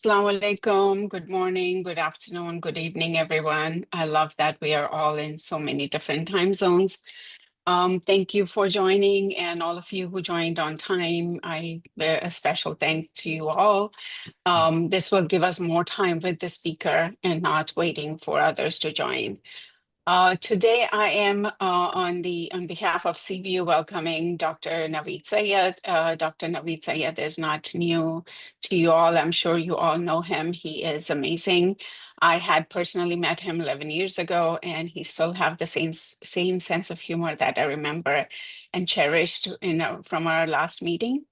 Assalamu alaikum. Good morning, good afternoon, good evening, everyone. I love that we are all in so many different time zones. Thank you for joining, and all of you who joined on time. I bear a special thank to you all. This will give us more time with the speaker and not waiting for others to join. Today, I am on behalf of CBU welcoming Dr. Naweed Syed. Dr. Naweed Syed is not new to you all. I'm sure you all know him. He is amazing. I had personally met him 11 years ago, and he still have the same sense of humor that I remember and cherished from our last meeting.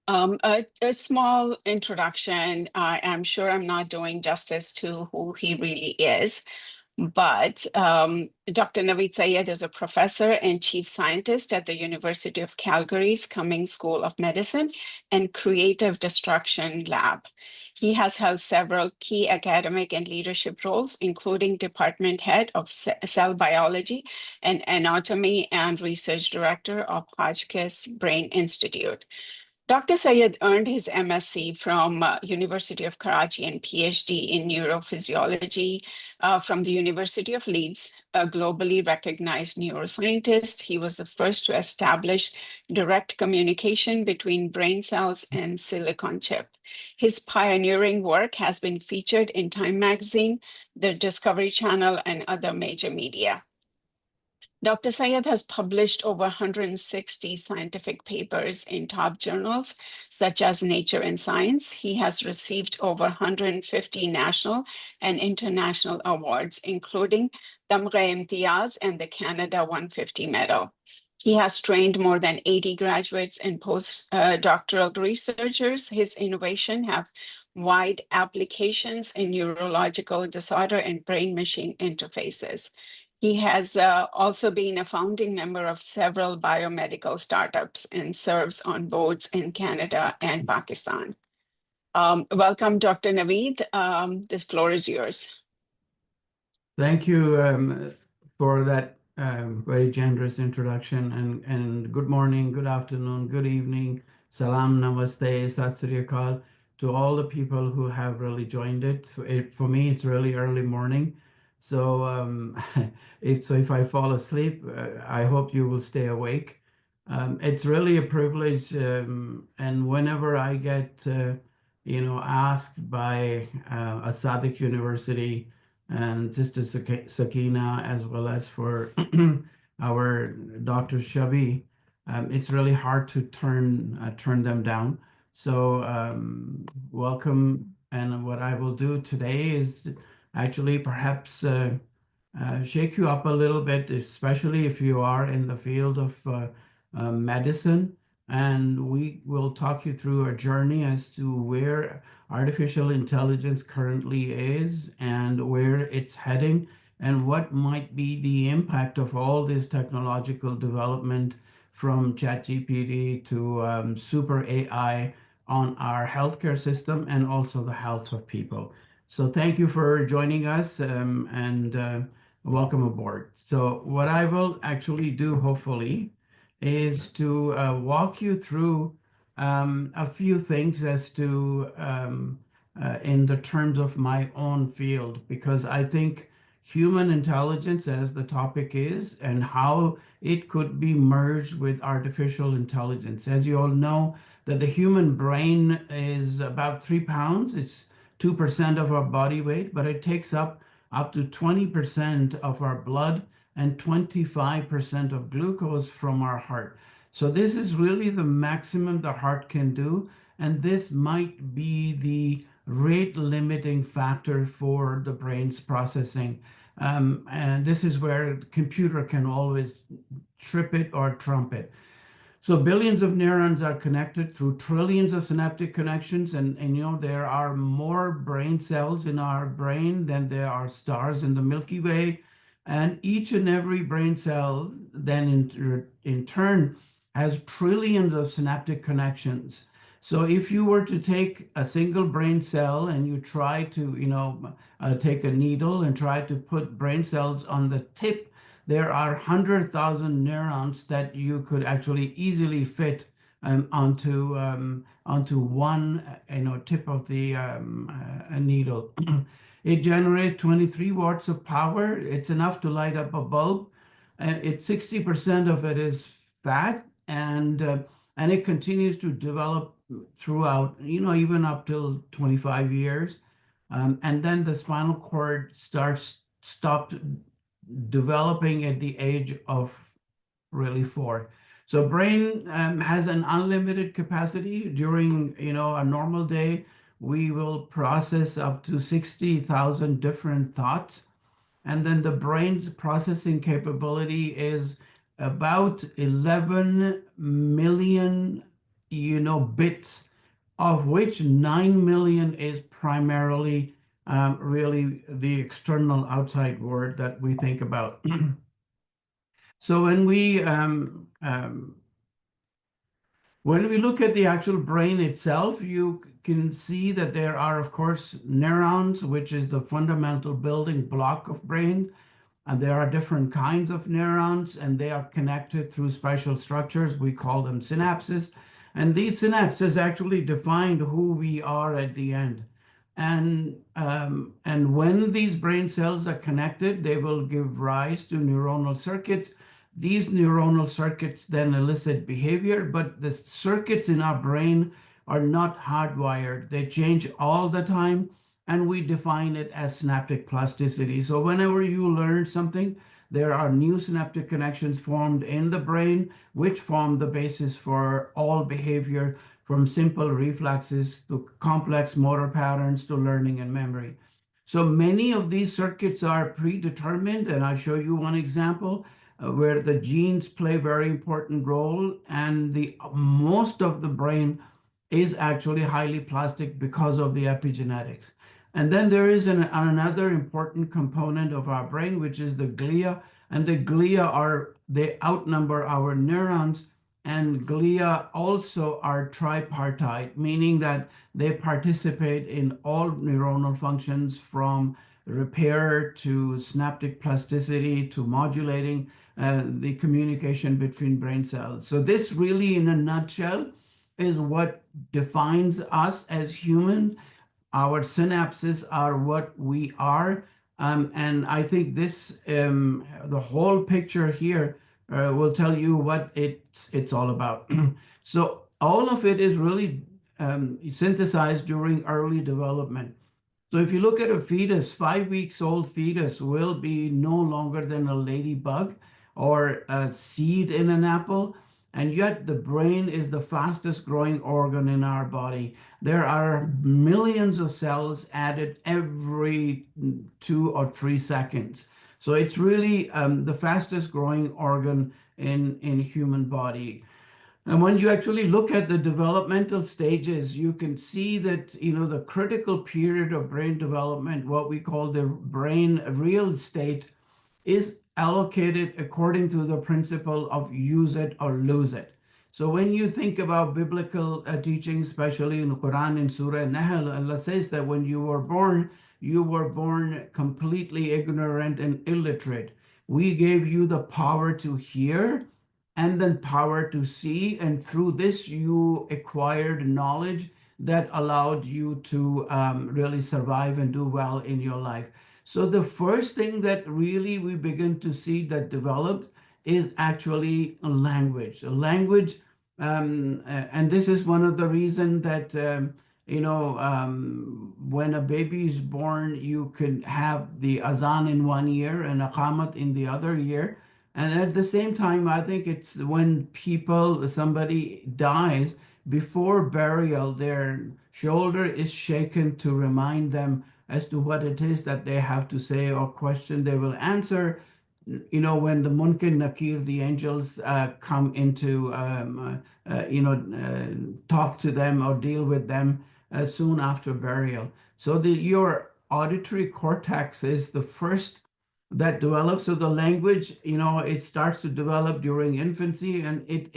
A small introduction. I'm sure I'm not doing justice to who he really is. But Dr. Naweed Syed is a professor and chief scientist at the University of Calgary's Cummings School of Medicine and Creative Destruction Lab. He has held several key academic and leadership roles, including department head of cell biology and anatomy and research director of Hotchkiss Brain Institute. Dr. Syed earned his MSc from University of Karachi and PhD in neurophysiology from the University of Leeds, a globally recognized neuroscientist. He was the first to establish direct communication between brain cells and silicon chip. His pioneering work has been featured in Time Magazine, the Discovery Channel, and other major media. Dr. Syed has published over 160 scientific papers in top journals, such as Nature and Science. He has received over 150 national and international awards, including Tamghe Imtiaz and the Canada 150 Medal. He has trained more than 80 graduates and postdoctoral researchers. His innovation have wide applications in neurological disorder and brain-machine interfaces. He has also been a founding member of several biomedical startups and serves on boards in Canada and Pakistan. Welcome, Dr. Naweed. This floor is yours. Thank you for that very generous introduction, and good morning, good afternoon, good evening, salam, namaste, sat sri akal to all the people who have really joined it. For me, it's really early morning. So if I fall asleep, I hope you will stay awake. It's really a privilege, and whenever I get asked by a Sadiq University and Sister Sakina, as well as for our Dr. Shabi, it's really hard to turn them down. So welcome, and what I will do today is actually perhaps shake you up a little bit, especially if you are in the field of medicine. And we will talk you through a journey as to where artificial intelligence currently is and where it's heading, and what might be the impact of all this technological development from ChatGPT to super AI on our healthcare system and also the health of people. So thank you for joining us, and welcome aboard. So what I will actually do, hopefully, is to walk you through a few things as to in the terms of my own field, because I think human intelligence, as the topic is, and how it could be merged with artificial intelligence. As you all know, that the human brain is about 3 pounds. It's 2% of our body weight, but it takes up to 20% of our blood and 25% of glucose from our heart. So this is really the maximum the heart can do, and this might be the rate limiting factor for the brain's processing. And this is where the computer can always trip it or trump it. So billions of neurons are connected through trillions of synaptic connections, and there are more brain cells in our brain than there are stars in the Milky Way. And each and every brain cell then in turn has trillions of synaptic connections. So if you were to take a single brain cell and you try to take a needle and try to put brain cells on the tip, there are 100,000 neurons that you could actually easily fit onto one tip of the needle. It generates 23 watts of power. It's enough to light up a bulb. It's 60% of it is fat, and it continues to develop throughout, even up till 25 years. And then the spinal cord stopped developing at the age of really 4. So brain has an unlimited capacity. During a normal day, we will process up to 60,000 different thoughts, and then the brain's processing capability is about 11 million bits, of which 9 million is primarily really the external outside world that we think about. So when we look at the actual brain itself, you can see that there are, of course, neurons, which is the fundamental building block of brain. And there are different kinds of neurons, and they are connected through special structures. We call them synapses. And these synapses actually define who we are at the end. And when these brain cells are connected, they will give rise to neuronal circuits. These neuronal circuits then elicit behavior, but the circuits in our brain are not hardwired. They change all the time, and we define it as synaptic plasticity. So whenever you learn something, there are new synaptic connections formed in the brain, which form the basis for all behavior, from simple reflexes to complex motor patterns to learning and memory. So many of these circuits are predetermined, and I'll show you one example where the genes play a very important role, and the most of the brain is actually highly plastic because of the epigenetics. And then there is another important component of our brain, which is the glia. And the glia they outnumber our neurons, and glia also are tripartite, meaning that they participate in all neuronal functions, from repair to synaptic plasticity to modulating the communication between brain cells. So this really, in a nutshell, is what defines us as humans. Our synapses are what we are. And I think the whole picture here will tell you what it's all about. So all of it is really synthesized during early development. So if you look at a fetus, 5 weeks old fetus will be no longer than a ladybug or a seed in an apple. And yet the brain is the fastest growing organ in our body. There are millions of cells added every 2 or 3 seconds. So it's really the fastest growing organ in human body. And when you actually look at the developmental stages, you can see that, the critical period of brain development, what we call the brain real estate, is allocated according to the principle of use it or lose it. So when you think about biblical teaching, especially in the Quran, in Surah Nahl, Allah says that when you were born completely ignorant and illiterate. We gave you the power to hear and then power to see, and through this you acquired knowledge that allowed you to really survive and do well in your life. So the first thing that really we begin to see that develops is actually a language. And this is one of the reasons that when a baby is born, you can have the azan in one ear and aqamat in the other ear. And at the same time, I think it's when somebody dies, before burial, their shoulder is shaken to remind them as to what it is that they have to say or question they will answer. When the Munkar Nakir, the angels, come into, talk to them or deal with them soon after burial. So your auditory cortex is the first that develops. So the language, it starts to develop during infancy, and it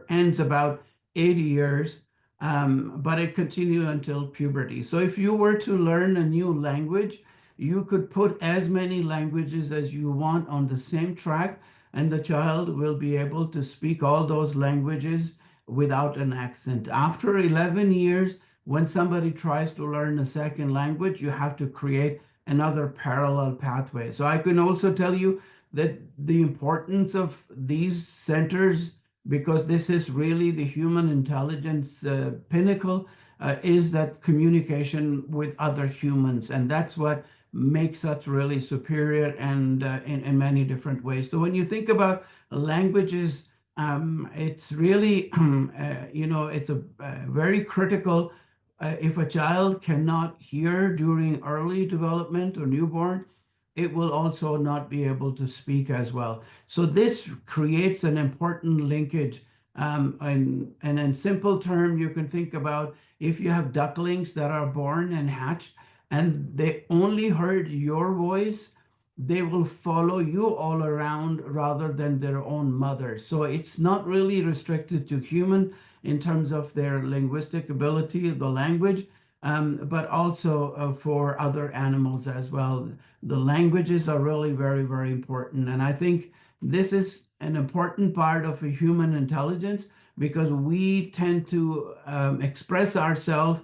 ends about 80 years, but it continues until puberty. So if you were to learn a new language, you could put as many languages as you want on the same track, and the child will be able to speak all those languages without an accent. After 11 years, when somebody tries to learn a second language, you have to create another parallel pathway. So I can also tell you that the importance of these centers, because this is really the human intelligence pinnacle, is that communication with other humans. And that's what makes us really superior and in many different ways. So when you think about languages, it's really, it's a very critical. If a child cannot hear during early development or newborn, it will also not be able to speak as well. So this creates an important linkage. And in simple term, you can think about if you have ducklings that are born and hatched and they only heard your voice, they will follow you all around rather than their own mother. So it's not really restricted to human in terms of their linguistic ability, the language, but also for other animals as well. The languages are really very, very important. And I think this is an important part of a human intelligence because we tend to express ourselves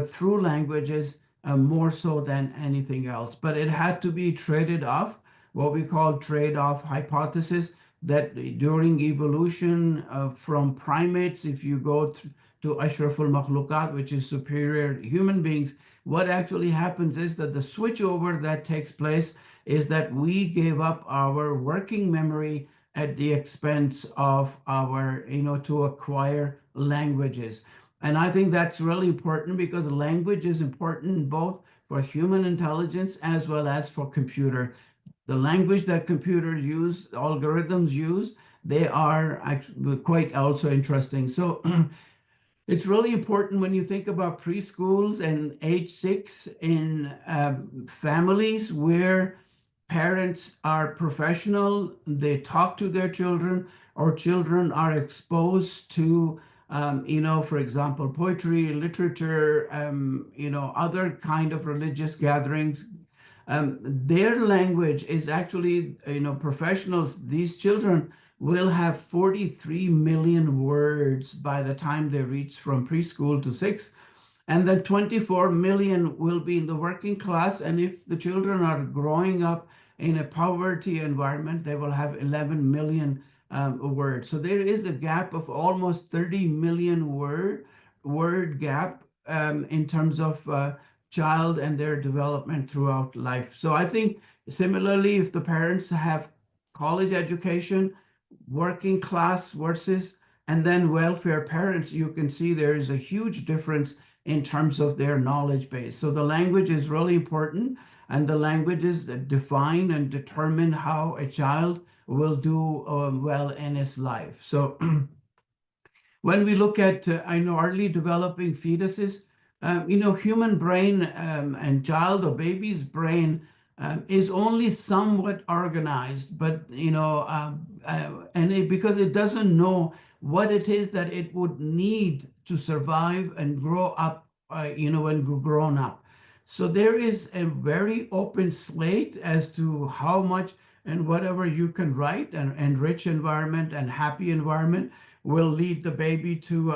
through languages more so than anything else. But it had to be traded off, what we call trade-off hypothesis, that during evolution from primates, if you go to Ashraful Makhluqat, which is superior human beings, what actually happens is that the switchover that takes place is that we gave up our working memory at the expense of our, to acquire languages. And I think that's really important because language is important both for human intelligence as well as for computer. The language that computers use, algorithms use, they are actually quite also interesting. So it's really important when you think about preschools and age 6 in families where parents are professional, they talk to their children, or children are exposed to, for example, poetry, literature, other kind of religious gatherings. Their language is actually, professionals, these children will have 43 million words by the time they reach from preschool to 6. And then 24 million will be in the working class. And if the children are growing up in a poverty environment, they will have 11 million words. So there is a gap of almost 30 million word gap in terms of child and their development throughout life. So I think similarly, if the parents have college education, working class versus, and then welfare parents, you can see there is a huge difference in terms of their knowledge base. So the language is really important, and the languages that define and determine how a child will do well in his life. So when we look at early developing fetuses, human brain and child or baby's brain is only somewhat organized, but because it doesn't know what it is that it would need to survive and grow up, when grown up. So there is a very open slate as to how much and whatever you can write, and rich environment and happy environment will lead the baby to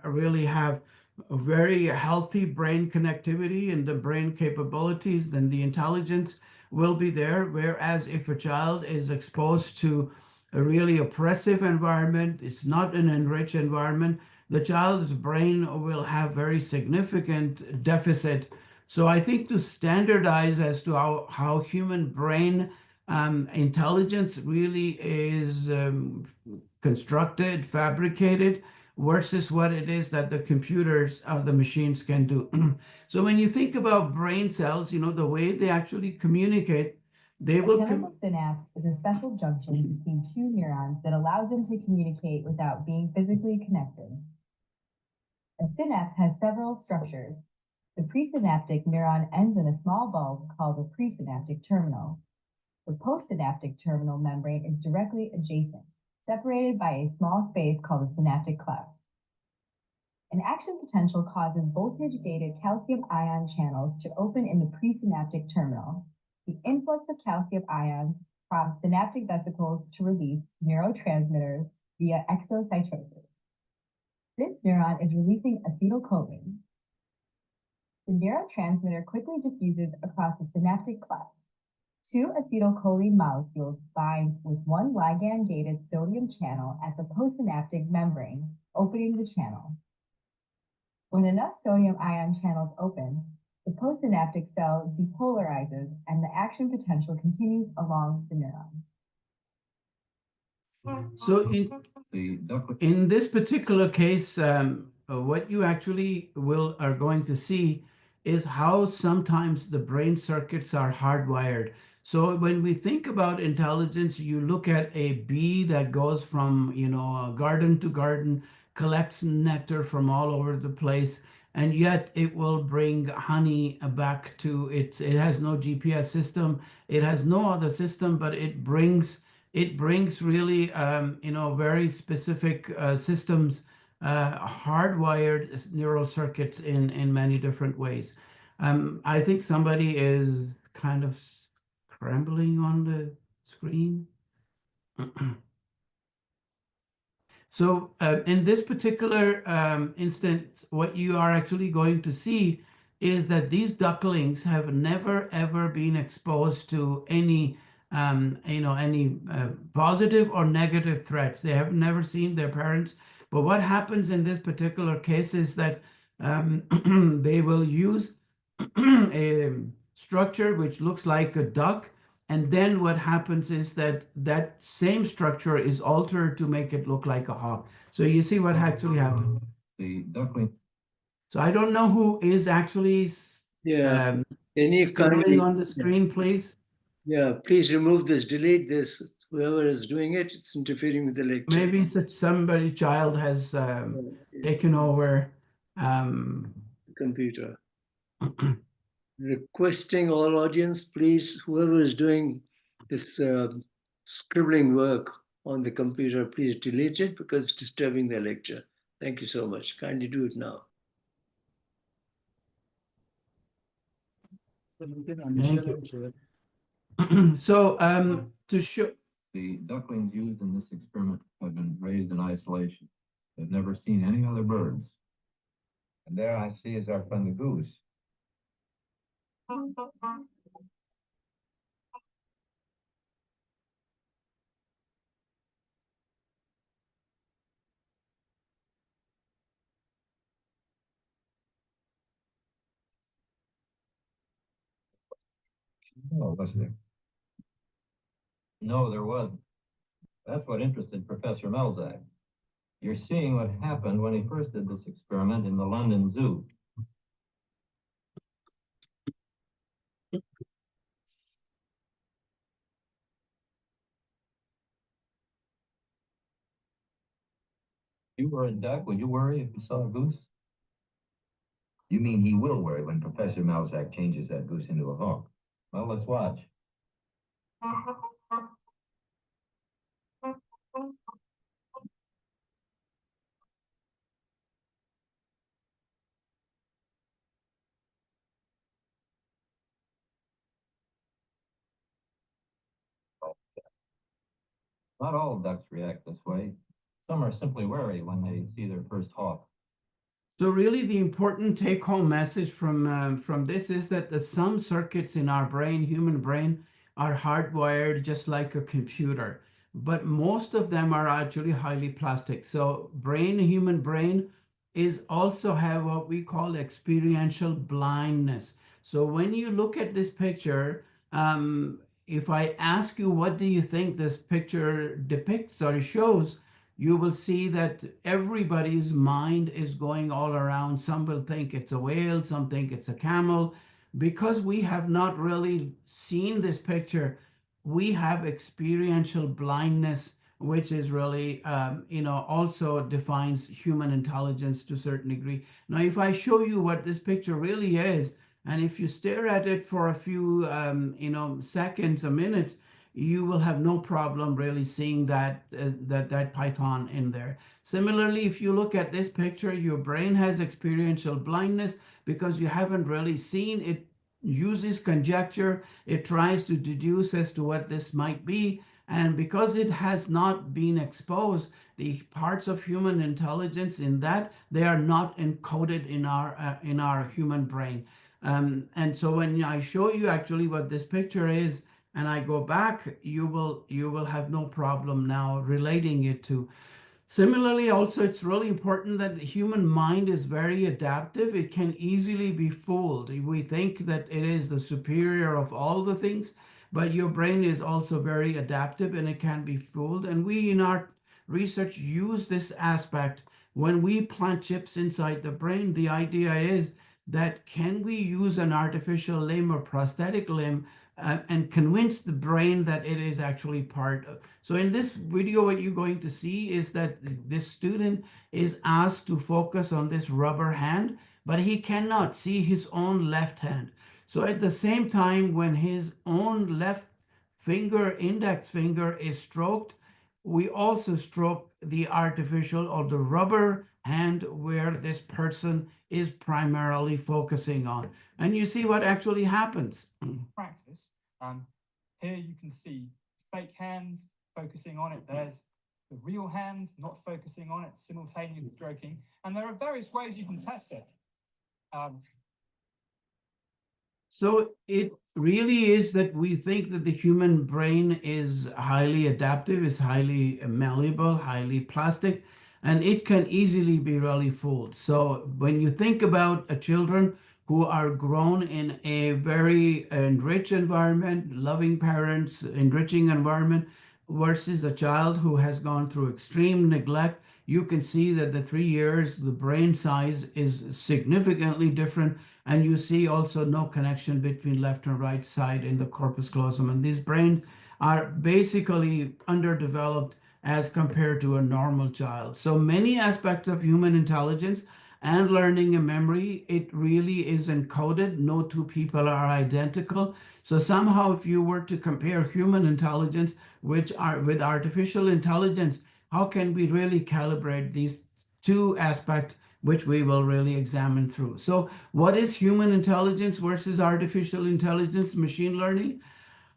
really have a very healthy brain connectivity and the brain capabilities, then the intelligence will be there. Whereas if a child is exposed to a really oppressive environment, it's not an enriched environment, the child's brain will have very significant deficit. So I think to standardize as to how human brain intelligence really is constructed, fabricated, versus what it is that the computers or the machines can do. So when you think about brain cells, the way they actually communicate, they will. A chemical synapse is a special junction between two neurons that allows them to communicate without being physically connected. A synapse has several structures. The presynaptic neuron ends in a small bulb called the presynaptic terminal. The postsynaptic terminal membrane is directly adjacent, separated by a small space called the synaptic cleft. An action potential causes voltage-gated calcium ion channels to open in the presynaptic terminal. The influx of calcium ions prompts synaptic vesicles to release neurotransmitters via exocytosis. This neuron is releasing acetylcholine. The neurotransmitter quickly diffuses across the synaptic cleft. Two acetylcholine molecules bind with one ligand-gated sodium channel at the postsynaptic membrane, opening the channel. When enough sodium ion channels open, the postsynaptic cell depolarizes and the action potential continues along the neuron. So in this particular case, what you actually are going to see is how sometimes the brain circuits are hardwired. So when we think about intelligence, you look at a bee that goes from, garden to garden, collects nectar from all over the place, and yet it will bring honey back to it has no GPS system, it has no other system, but it brings really, very specific systems, hardwired neural circuits in many different ways. I think somebody is kind of scrambling on the screen. So in this particular instance, what you are actually going to see is that these ducklings have never ever been exposed to any positive or negative threats. They have never seen their parents. But what happens in this particular case is that they will use a structure which looks like a duck, and then what happens is that that same structure is altered to make it look like a hawk. So you see what actually happened. The duckling. So I don't know who is actually scribbling on the screen, please. Yeah, please remove this, delete this. Whoever is doing it, it's interfering with the lecture. Maybe somebody child has taken over computer. Requesting all audience, please, whoever is doing this scribbling work on the computer, please delete it because it's disturbing the lecture. Thank you so much. Kindly do it now. Thank you. So to show the ducklings used in this experiment have been raised in isolation. They've never seen any other birds. And there I see is our friend the goose. Oh, was there? No, there wasn't. That's what interested Professor Melzak. You're seeing what happened when he first did this experiment in the London Zoo. If you were a duck, would you worry if you saw a goose? You mean he will worry when Professor Melzak changes that goose into a hawk? Well, let's watch. Not all ducks react this way. Some are simply wary when they see their first hawk. So really the important take-home message from this is that some circuits in our brain, human brain, are hardwired just like a computer, but most of them are actually highly plastic. So human brain is also have what we call experiential blindness. So when you look at this picture, if I ask you what do you think this picture depicts or shows, you will see that everybody's mind is going all around. Some will think it's a whale, some think it's a camel. Because we have not really seen this picture, we have experiential blindness, which is really, also defines human intelligence to a certain degree. Now, if I show you what this picture really is, and if you stare at it for a few, seconds or minutes, you will have no problem really seeing that python in there. Similarly, if you look at this picture, your brain has experiential blindness because you haven't really seen it. Uses conjecture, it tries to deduce as to what this might be, and because it has not been exposed, the parts of human intelligence in that they are not encoded in our human brain. And so when I show you actually what this picture is, and I go back, you will have no problem now relating it to. Similarly, also, it's really important that the human mind is very adaptive. It can easily be fooled. We think that it is the superior of all the things, but your brain is also very adaptive and it can be fooled. And we in our research use this aspect. When we plant chips inside the brain, the idea is that can we use an artificial limb or prosthetic limb and convince the brain that it is actually part of. So in this video, what you're going to see is that this student is asked to focus on this rubber hand, but he cannot see his own left hand. So at the same time, when his own left finger, index finger, is stroked, we also stroke the artificial or the rubber hand where this person is primarily focusing on. And you see what actually happens. Practice. Here you can see fake hands focusing on it. There's the real hands not focusing on it, simultaneous stroking. And there are various ways you can test it. So it really is that we think that the human brain is highly adaptive, is highly malleable, highly plastic, and it can easily be really fooled. So when you think about children who are grown in a very enriched environment, loving parents, enriching environment, versus a child who has gone through extreme neglect, you can see that the 3 years, the brain size is significantly different. And you see also no connection between left and right side in the corpus callosum. And these brains are basically underdeveloped as compared to a normal child. So many aspects of human intelligence and learning and memory, it really is encoded. No two people are identical. So somehow if you were to compare human intelligence with artificial intelligence, how can we really calibrate these two aspects, which we will really examine through? So what is human intelligence versus artificial intelligence, machine learning?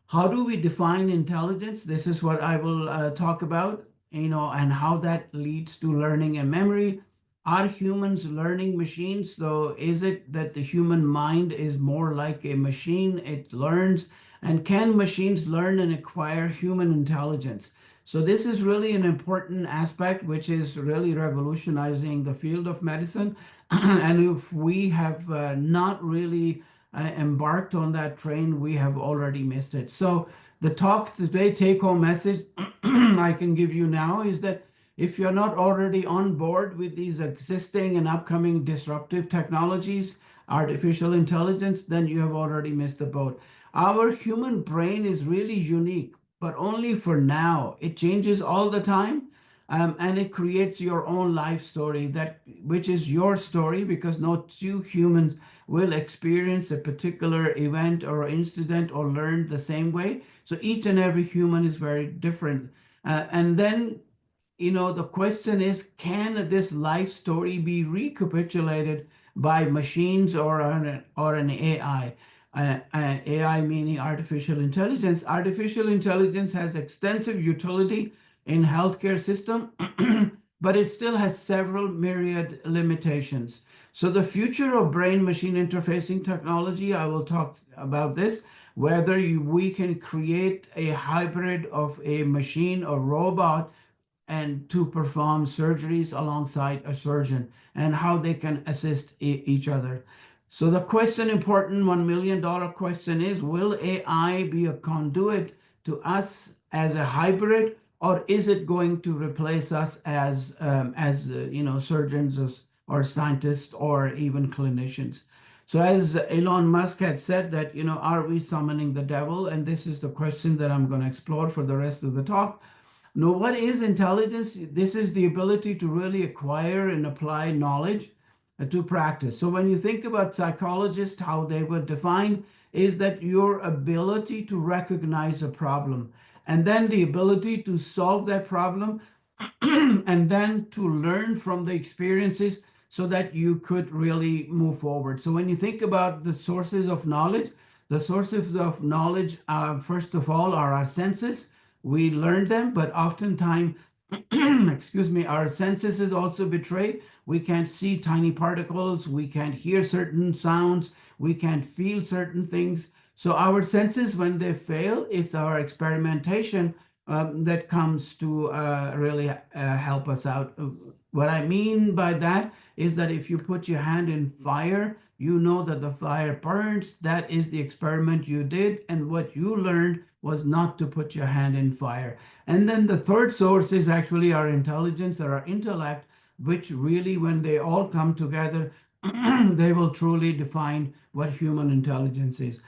How do we define intelligence? This is what I will talk about, and how that leads to learning and memory. Are humans learning machines? So is it that the human mind is more like a machine? It learns. And can machines learn and acquire human intelligence? So this is really an important aspect, which is really revolutionizing the field of medicine. And if we have not really embarked on that train, we have already missed it. So the talk today, take-home message I can give you now is that if you're not already on board with these existing and upcoming disruptive technologies, artificial intelligence, then you have already missed the boat. Our human brain is really unique, but only for now. It changes all the time, and it creates your own life story, which is your story, because no two humans will experience a particular event or incident or learn the same way. So each and every human is very different. And then, the question is, can this life story be recapitulated by machines or an AI? AI meaning artificial intelligence. Artificial intelligence has extensive utility in healthcare system, but it still has several myriad limitations. So the future of brain-machine interfacing technology, I will talk about this, whether we can create a hybrid of a machine or robot and to perform surgeries alongside a surgeon, and how they can assist each other. So the important $1 million question is, will AI be a conduit to us as a hybrid, or is it going to replace us as surgeons or scientists or even clinicians? So as Elon Musk had said that, are we summoning the devil? And this is the question that I'm going to explore for the rest of the talk. Now, what is intelligence? This is the ability to really acquire and apply knowledge to practice. So when you think about psychologists, how they would define is that your ability to recognize a problem, and then the ability to solve that problem, and then to learn from the experiences so that you could really move forward. So when you think about the sources of knowledge, first of all, are our senses. We learn them, but oftentimes excuse me, our senses is also betrayed. We can't see tiny particles, we can't hear certain sounds, we can't feel certain things. So our senses, when they fail, it's our experimentation that comes to really help us out. What I mean by that is that if you put your hand in fire, you know that the fire burns. That is the experiment you did, and what you learned was not to put your hand in fire. And then the third source is actually our intelligence or our intellect, which really, when they all come together, they will truly define what human intelligence is.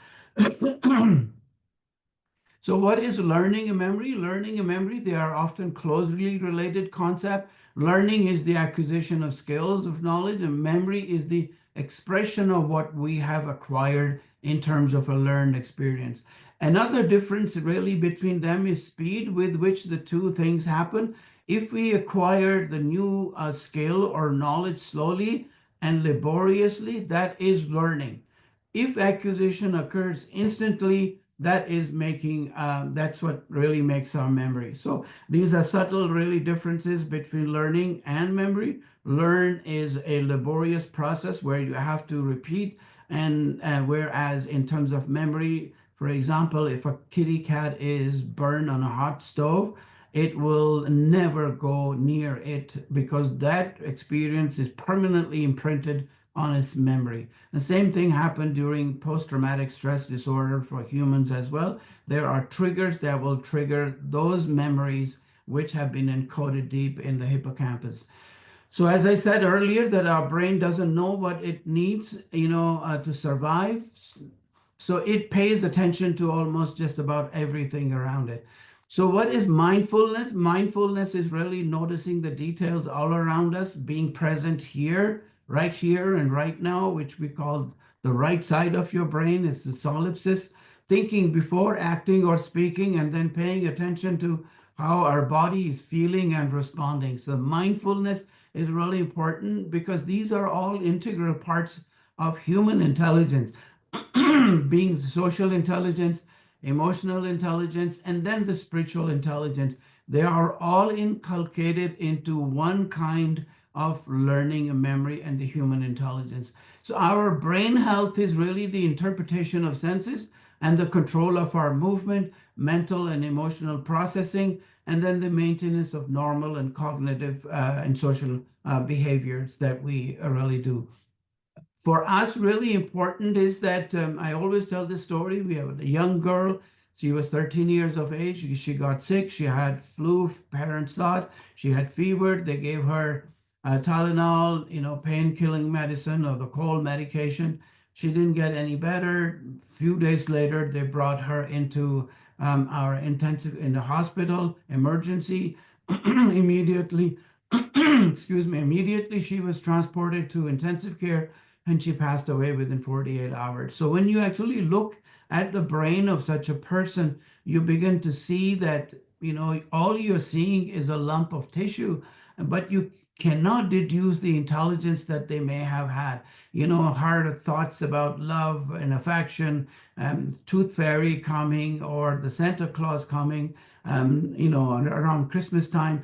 So what is learning and memory? Learning and memory, they are often closely related concept. Learning is the acquisition of skills of knowledge, and memory is the expression of what we have acquired in terms of a learned experience. Another difference really between them is speed with which the two things happen. If we acquire the new skill or knowledge slowly and laboriously, that is learning. If acquisition occurs instantly, that is making, that's what really makes our memory. So these are subtle really differences between learning and memory. Learn is a laborious process where you have to repeat, and whereas in terms of memory, for example, if a kitty cat is burned on a hot stove, it will never go near it because that experience is permanently imprinted on its memory. The same thing happened during post-traumatic stress disorder for humans as well. There are triggers that will trigger those memories which have been encoded deep in the hippocampus. So as I said earlier, that our brain doesn't know what it needs, to survive. So it pays attention to almost just about everything around it. So what is mindfulness? Mindfulness is really noticing the details all around us, being present here and right now, which we call the right side of your brain. It's the solipsis, thinking before acting or speaking, and then paying attention to how our body is feeling and responding. So mindfulness is really important because these are all integral parts of human intelligence, being social intelligence, emotional intelligence, and then the spiritual intelligence. They are all inculcated into one kind of learning and memory and the human intelligence. So our brain health is really the interpretation of senses and the control of our movement, mental and emotional processing, and then the maintenance of normal and cognitive and social behaviors that we really do. For us, really important is that I always tell this story. We have a young girl. She was 13 years of age. She got sick. She had flu. Parents thought she had fever. They gave her Tylenol, pain-killing medicine or the cold medication. She didn't get any better. A few days later, they brought her into our in the hospital emergency. Immediately, immediately she was transported to intensive care, and she passed away within 48 hours. So when you actually look at the brain of such a person, you begin to see that, all you're seeing is a lump of tissue, but you cannot deduce the intelligence that they may have had. Hard thoughts about love and affection, tooth fairy coming or the Santa Claus coming, around Christmas time.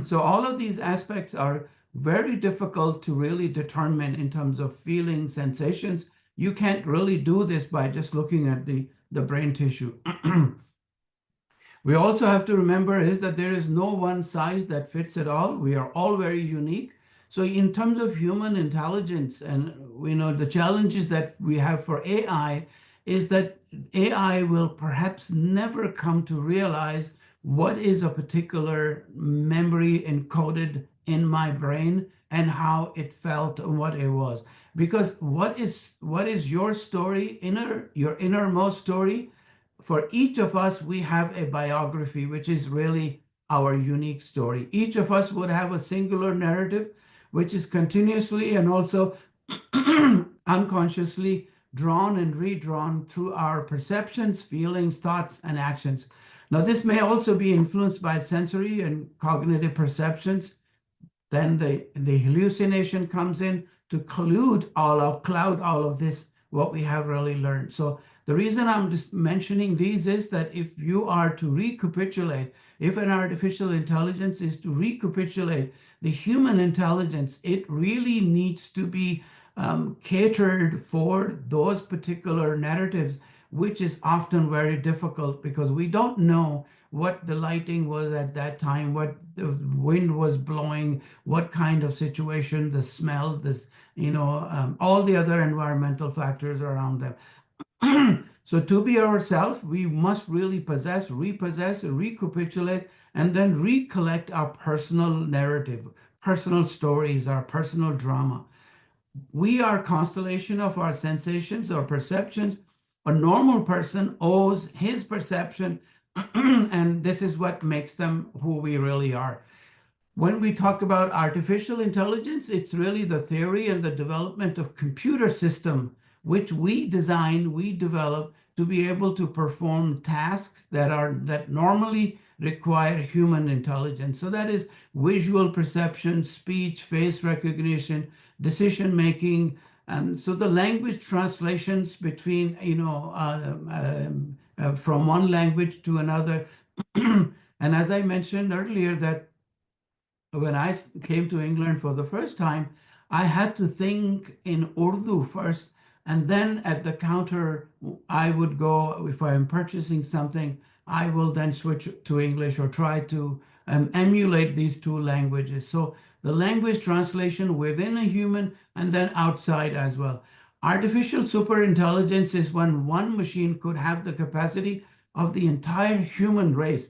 So all of these aspects are very difficult to really determine in terms of feeling sensations. You can't really do this by just looking at the brain tissue. We also have to remember is that there is no one size that fits it all. We are all very unique. So in terms of human intelligence, and the challenges that we have for AI is that AI will perhaps never come to realize what is a particular memory encoded in my brain and how it felt and what it was. Because what is your story, your innermost story? For each of us, we have a biography, which is really our unique story. Each of us would have a singular narrative, which is continuously and also unconsciously drawn and redrawn through our perceptions, feelings, thoughts, and actions. Now, this may also be influenced by sensory and cognitive perceptions. Then the hallucination comes in to cloud all of this, what we have really learned. So The reason I'm just mentioning these is that if you are to recapitulate, if an artificial intelligence is to recapitulate the human intelligence, it really needs to be catered for those particular narratives, which is often very difficult because we don't know what the lighting was at that time, what the wind was blowing, what kind of situation, the smell, this, all the other environmental factors around them. So to be ourselves, we must really repossess, recapitulate, and then recollect our personal narrative, personal stories, our personal drama. We are a constellation of our sensations or perceptions. A normal person owes his perception, and this is what makes them who we really are. When we talk about artificial intelligence, it's really the theory and the development of computer system, which we design, we develop to be able to perform tasks that normally require human intelligence. So that is visual perception, speech, face recognition, decision making. So the language translations between, from one language to another. And as I mentioned earlier, that when I came to England for the first time, I had to think in Urdu first, and then at the counter, I would go, if I'm purchasing something, I will then switch to English or try to emulate these two languages. So the language translation within a human and then outside as well. Artificial superintelligence is when one machine could have the capacity of the entire human race.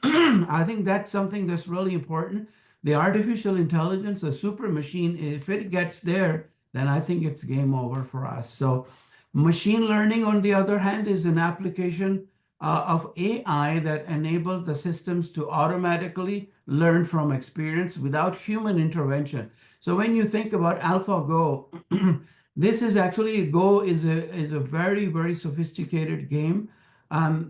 I think that's something that's really important. The artificial intelligence, the super machine, if it gets there, then I think it's game over for us. So machine learning, on the other hand, is an application of AI that enables the systems to automatically learn from experience without human intervention. So when you think about AlphaGo, this is actually, Go is a very, very sophisticated game.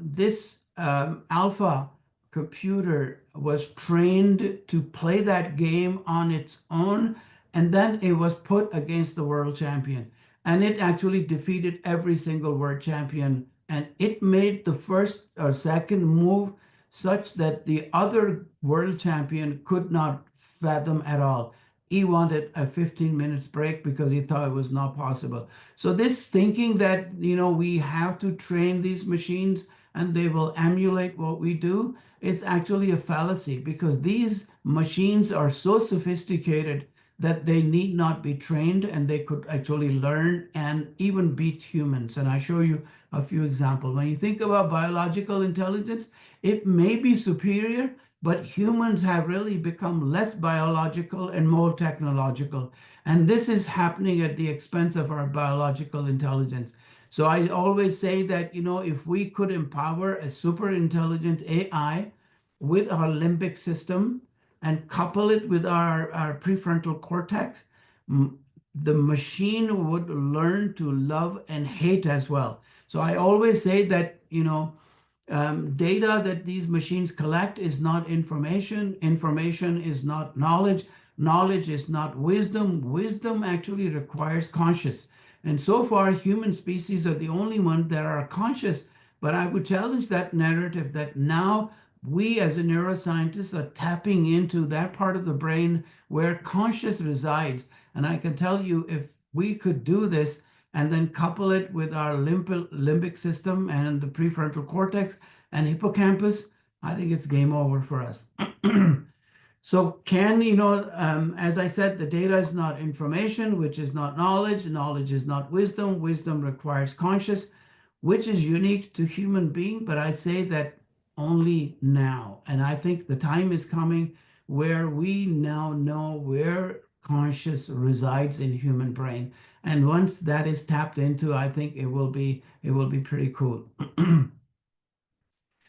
This Alpha computer was trained to play that game on its own, and then it was put against the world champion, and it actually defeated every single world champion, and it made the first or second move such that the other world champion could not fathom at all. He wanted a 15 minutes break because he thought it was not possible. So this thinking that, we have to train these machines and they will emulate what we do, it's actually a fallacy, because these machines are so sophisticated that they need not be trained, and they could actually learn and even beat humans. And I show you a few examples. When you think about biological intelligence, it may be superior, but humans have really become less biological and more technological. And this is happening at the expense of our biological intelligence. So I always say that, if we could empower a super intelligent AI with our limbic system and couple it with our prefrontal cortex, the machine would learn to love and hate as well. So I always say that, data that these machines collect is not information. Information is not knowledge. Knowledge is not wisdom. Wisdom actually requires conscious. And so far, human species are the only ones that are conscious. But I would challenge that narrative that now we as a neuroscientist are tapping into that part of the brain where conscious resides. And I can tell you, if we could do this and then couple it with our limbic system and the prefrontal cortex and hippocampus, I think it's game over for us. So as I said, the data is not information, which is not knowledge. Knowledge is not wisdom. Wisdom requires conscious, which is unique to human being. But I say that only now. And I think the time is coming where we now know where conscious resides in human brain. And once that is tapped into, I think it will be pretty cool.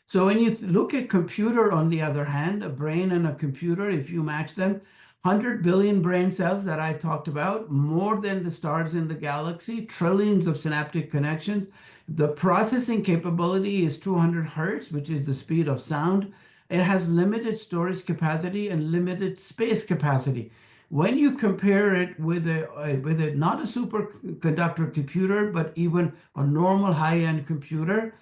So when you look at computer, on the other hand, a brain and a computer, if you match them, 100 billion brain cells that I talked about, more than the stars in the galaxy, trillions of synaptic connections. The processing capability is 200 hertz, which is the speed of sound. It has limited storage capacity and limited space capacity. when you compare it with a not a superconductor computer, but even a normal high-end computer,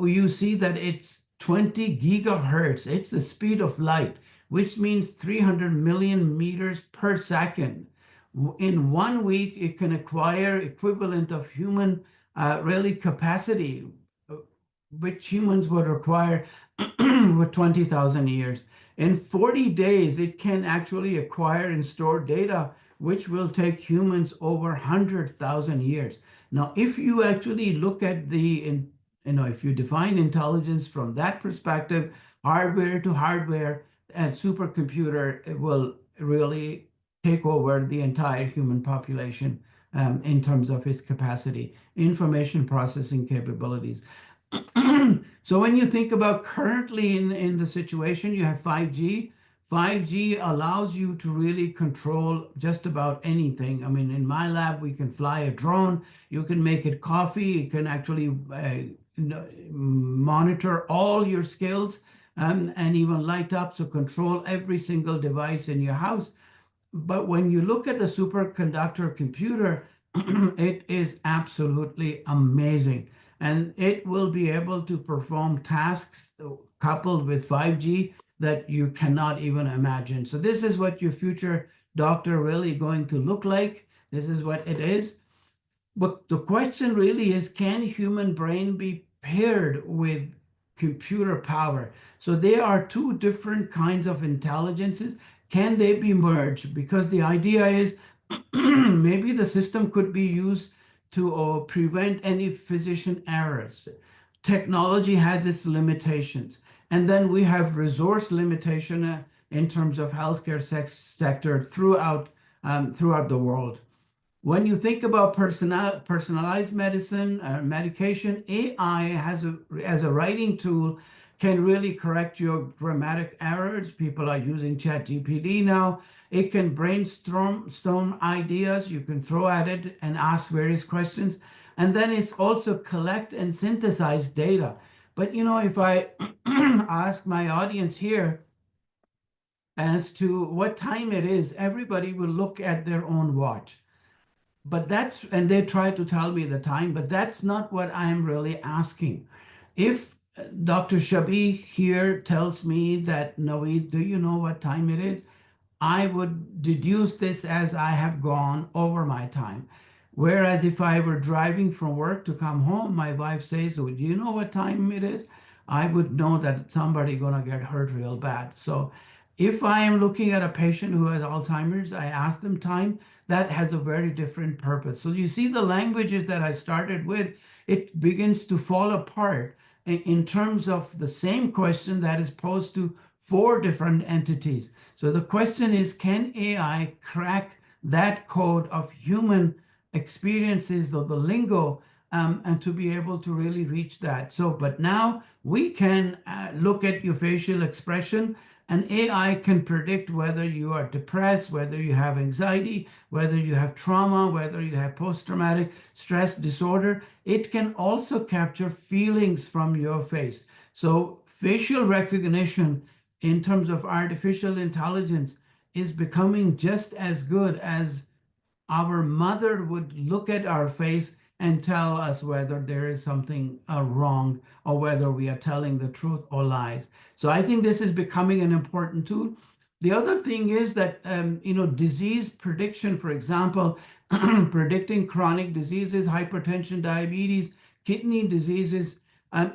you see that it's 20 gigahertz. It's the speed of light, which means 300 million meters per second. In 1 week, it can acquire equivalent of human really capacity, which humans would require with 20,000 years. In 40 days, it can actually acquire and store data, which will take humans over 100,000 years. Now, if you actually look at if you define intelligence from that perspective, hardware to hardware and supercomputer, it will really take over the entire human population in terms of its capacity, information processing capabilities. So when you think about currently in the situation, you have 5G. 5G allows you to really control just about anything. I mean, in my lab, we can fly a drone. You can make it coffee. You can actually monitor all your skills and even light up, so control every single device in your house. But when you look at the superconductor computer, it is absolutely amazing. And it will be able to perform tasks coupled with 5G that you cannot even imagine. So this is what your future doctor really going to look like. This is what it is. But the question really is, can human brain be paired with computer power? So there are two different kinds of intelligences. Can they be merged? Because the idea is maybe the system could be used to prevent any physician errors. Technology has its limitations. And then we have resource limitation in terms of healthcare sector throughout the world. When you think about personalized medicine, medication, AI as a writing tool can really correct your grammatic errors. People are using ChatGPT now. It can brainstorm ideas. You can throw at it and ask various questions. And then it's also collect and synthesize data. But if I ask my audience here as to what time it is, everybody will look at their own watch. And they try to tell me the time, but that's not what I'm really asking. If Dr. Shabi here tells me that, Naweed, do you know what time it is? I would deduce this as I have gone over my time. Whereas if I were driving from work to come home, my wife says, "Oh, do you know what time it is?" I would know that somebody gonna get hurt real bad. So if I am looking at a patient who has Alzheimer's, I ask them time. That has a very different purpose. So you see the languages that I started with, it begins to fall apart in terms of the same question that is posed to 4 different entities. So the question is, can AI crack that code of human experiences of the lingo and to be able to really reach that? So, but now we can look at your facial expression, and AI can predict whether you are depressed, whether you have anxiety, whether you have trauma, whether you have post-traumatic stress disorder. It can also capture feelings from your face. So facial recognition in terms of artificial intelligence is becoming just as good as our mother would look at our face and tell us whether there is something wrong or whether we are telling the truth or lies. So I think this is becoming an important tool. The other thing is that, disease prediction, for example, predicting chronic diseases, hypertension, diabetes, kidney diseases,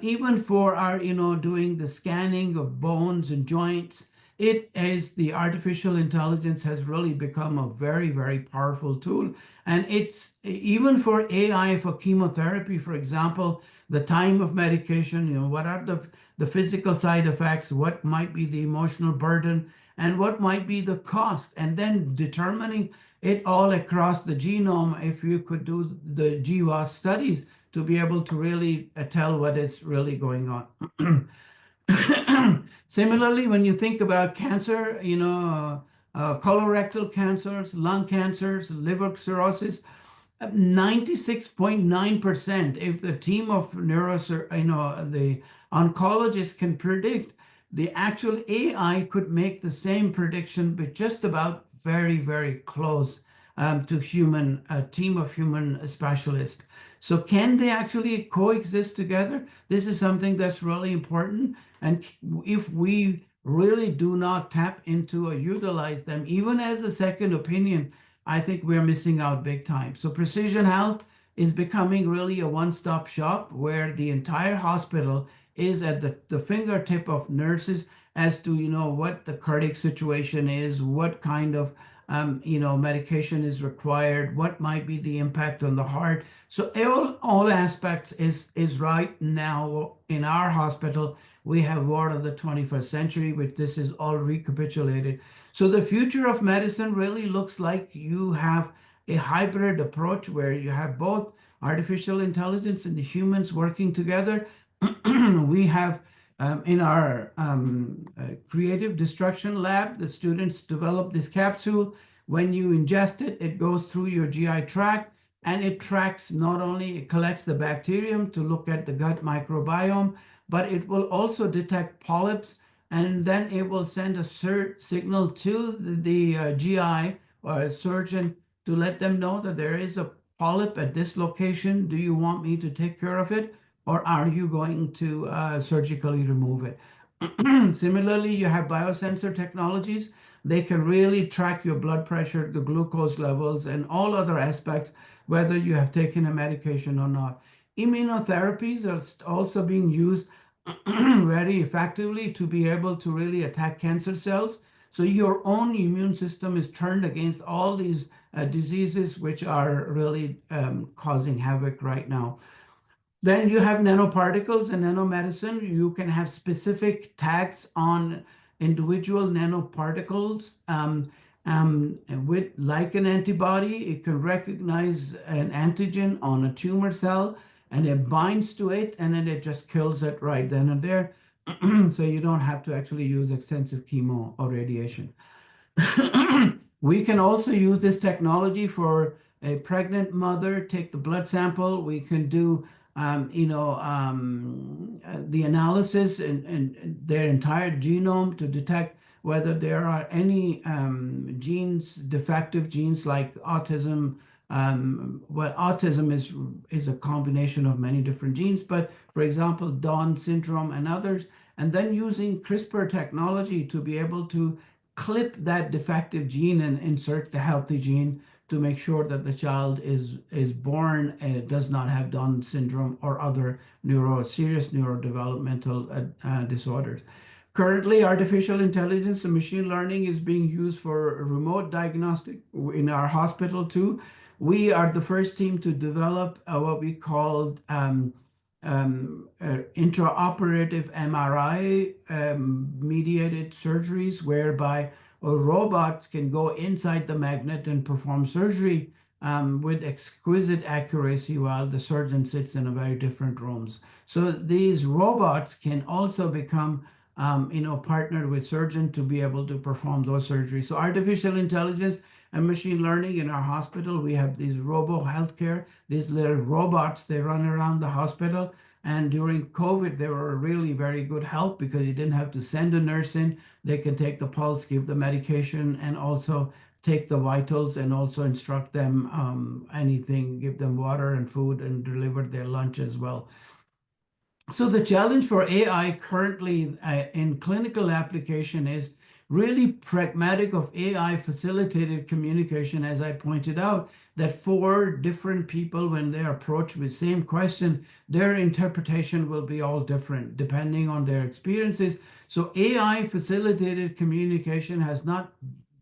even for our, doing the scanning of bones and joints, the artificial intelligence has really become a very, very powerful tool. And it's even for AI, for chemotherapy, for example, the time of medication, what are the physical side effects, what might be the emotional burden, and what might be the cost, and then determining it all across the genome. If you could do the GWAS studies to be able to really tell what is really going on. Similarly, when you think about cancer, colorectal cancers, lung cancers, liver cirrhosis, 96.9%, if the team of the oncologists can predict, the actual AI could make the same prediction with just about very, very close to a team of human specialists. So can they actually coexist together? This is something that's really important. And if we really do not tap into or utilize them, even as a second opinion, I think we're missing out big time. So precision health is becoming really a one-stop shop where the entire hospital is at the fingertip of nurses as to, what the cardiac situation is, what kind of medication is required, what might be the impact on the heart. So all aspects is right now in our hospital. We have ward of the 21st century, which this is all recapitulated. So the future of medicine really looks like you have a hybrid approach where you have both artificial intelligence and the humans working together. We have in our creative destruction lab, the students develop this capsule. When you ingest it, it goes through your GI tract and it tracks not only, it collects the bacterium to look at the gut microbiome, but it will also detect polyps, and then it will send a signal to the GI or surgeon to let them know that there is a polyp at this location. Do you want me to take care of it? Or are you going to surgically remove it? Similarly, you have biosensor technologies. They can really track your blood pressure, the glucose levels, and all other aspects, whether you have taken a medication or not. Immunotherapies are also being used very effectively to be able to really attack cancer cells. So your own immune system is turned against all these diseases which are really causing havoc right now. Then you have nanoparticles and nanomedicine. You can have specific tags on individual nanoparticles. With like an antibody, it can recognize an antigen on a tumor cell and it binds to it and then it just kills it right then and there. So you don't have to actually use extensive chemo or radiation. We can also use this technology for a pregnant mother, take the blood sample. We can do the analysis and their entire genome to detect whether there are any genes, defective genes like autism. Autism is a combination of many different genes, but for example, Down syndrome and others, and then using CRISPR technology to be able to clip that defective gene and insert the healthy gene to make sure that the child is born and does not have Down syndrome or other serious neurodevelopmental disorders. Currently, artificial intelligence and machine learning is being used for remote diagnostic in our hospital too. We are the first team to develop what we called intraoperative MRI mediated surgeries, whereby robots can go inside the magnet and perform surgery with exquisite accuracy while the surgeon sits in a very different rooms. So these robots can also become partnered with surgeon to be able to perform those surgeries. So artificial intelligence and machine learning in our hospital, we have these robo healthcare, these little robots, they run around the hospital. And during COVID, they were really very good help because you didn't have to send a nurse in. They can take the pulse, give the medication, and also take the vitals and also instruct them anything, give them water and food and deliver their lunch as well. So the challenge for AI currently in clinical application is really pragmatic of AI facilitated communication. As I pointed out, that 4 different people, when they approach with same question, their interpretation will be all different depending on their experiences. So AI facilitated communication has not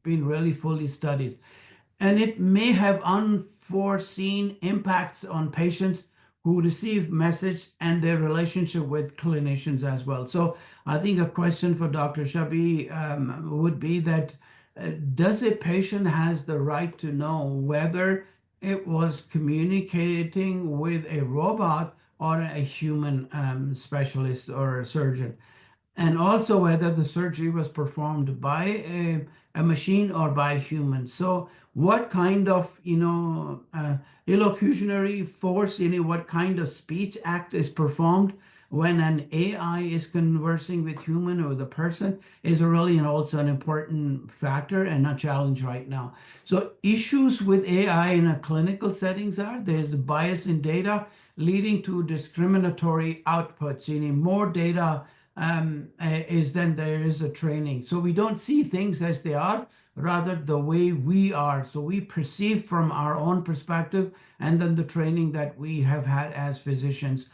been really fully studied, and it may have unforeseen impacts on patients who receive message and their relationship with clinicians as well. So I think a question for Dr. Shabi would be that does a patient has the right to know whether it was communicating with a robot or a human specialist or a surgeon? And also whether the surgery was performed by a machine or by a human. So what kind of, illocutionary force, what kind of speech act is performed when an AI is conversing with human or the person is really also an important factor and a challenge right now. So issues with AI in a clinical settings are there's a bias in data leading to discriminatory outputs. You need more data is then there is a training. So we don't see things as they are, rather the way we are. So we perceive from our own perspective and then the training that we have had as physicians.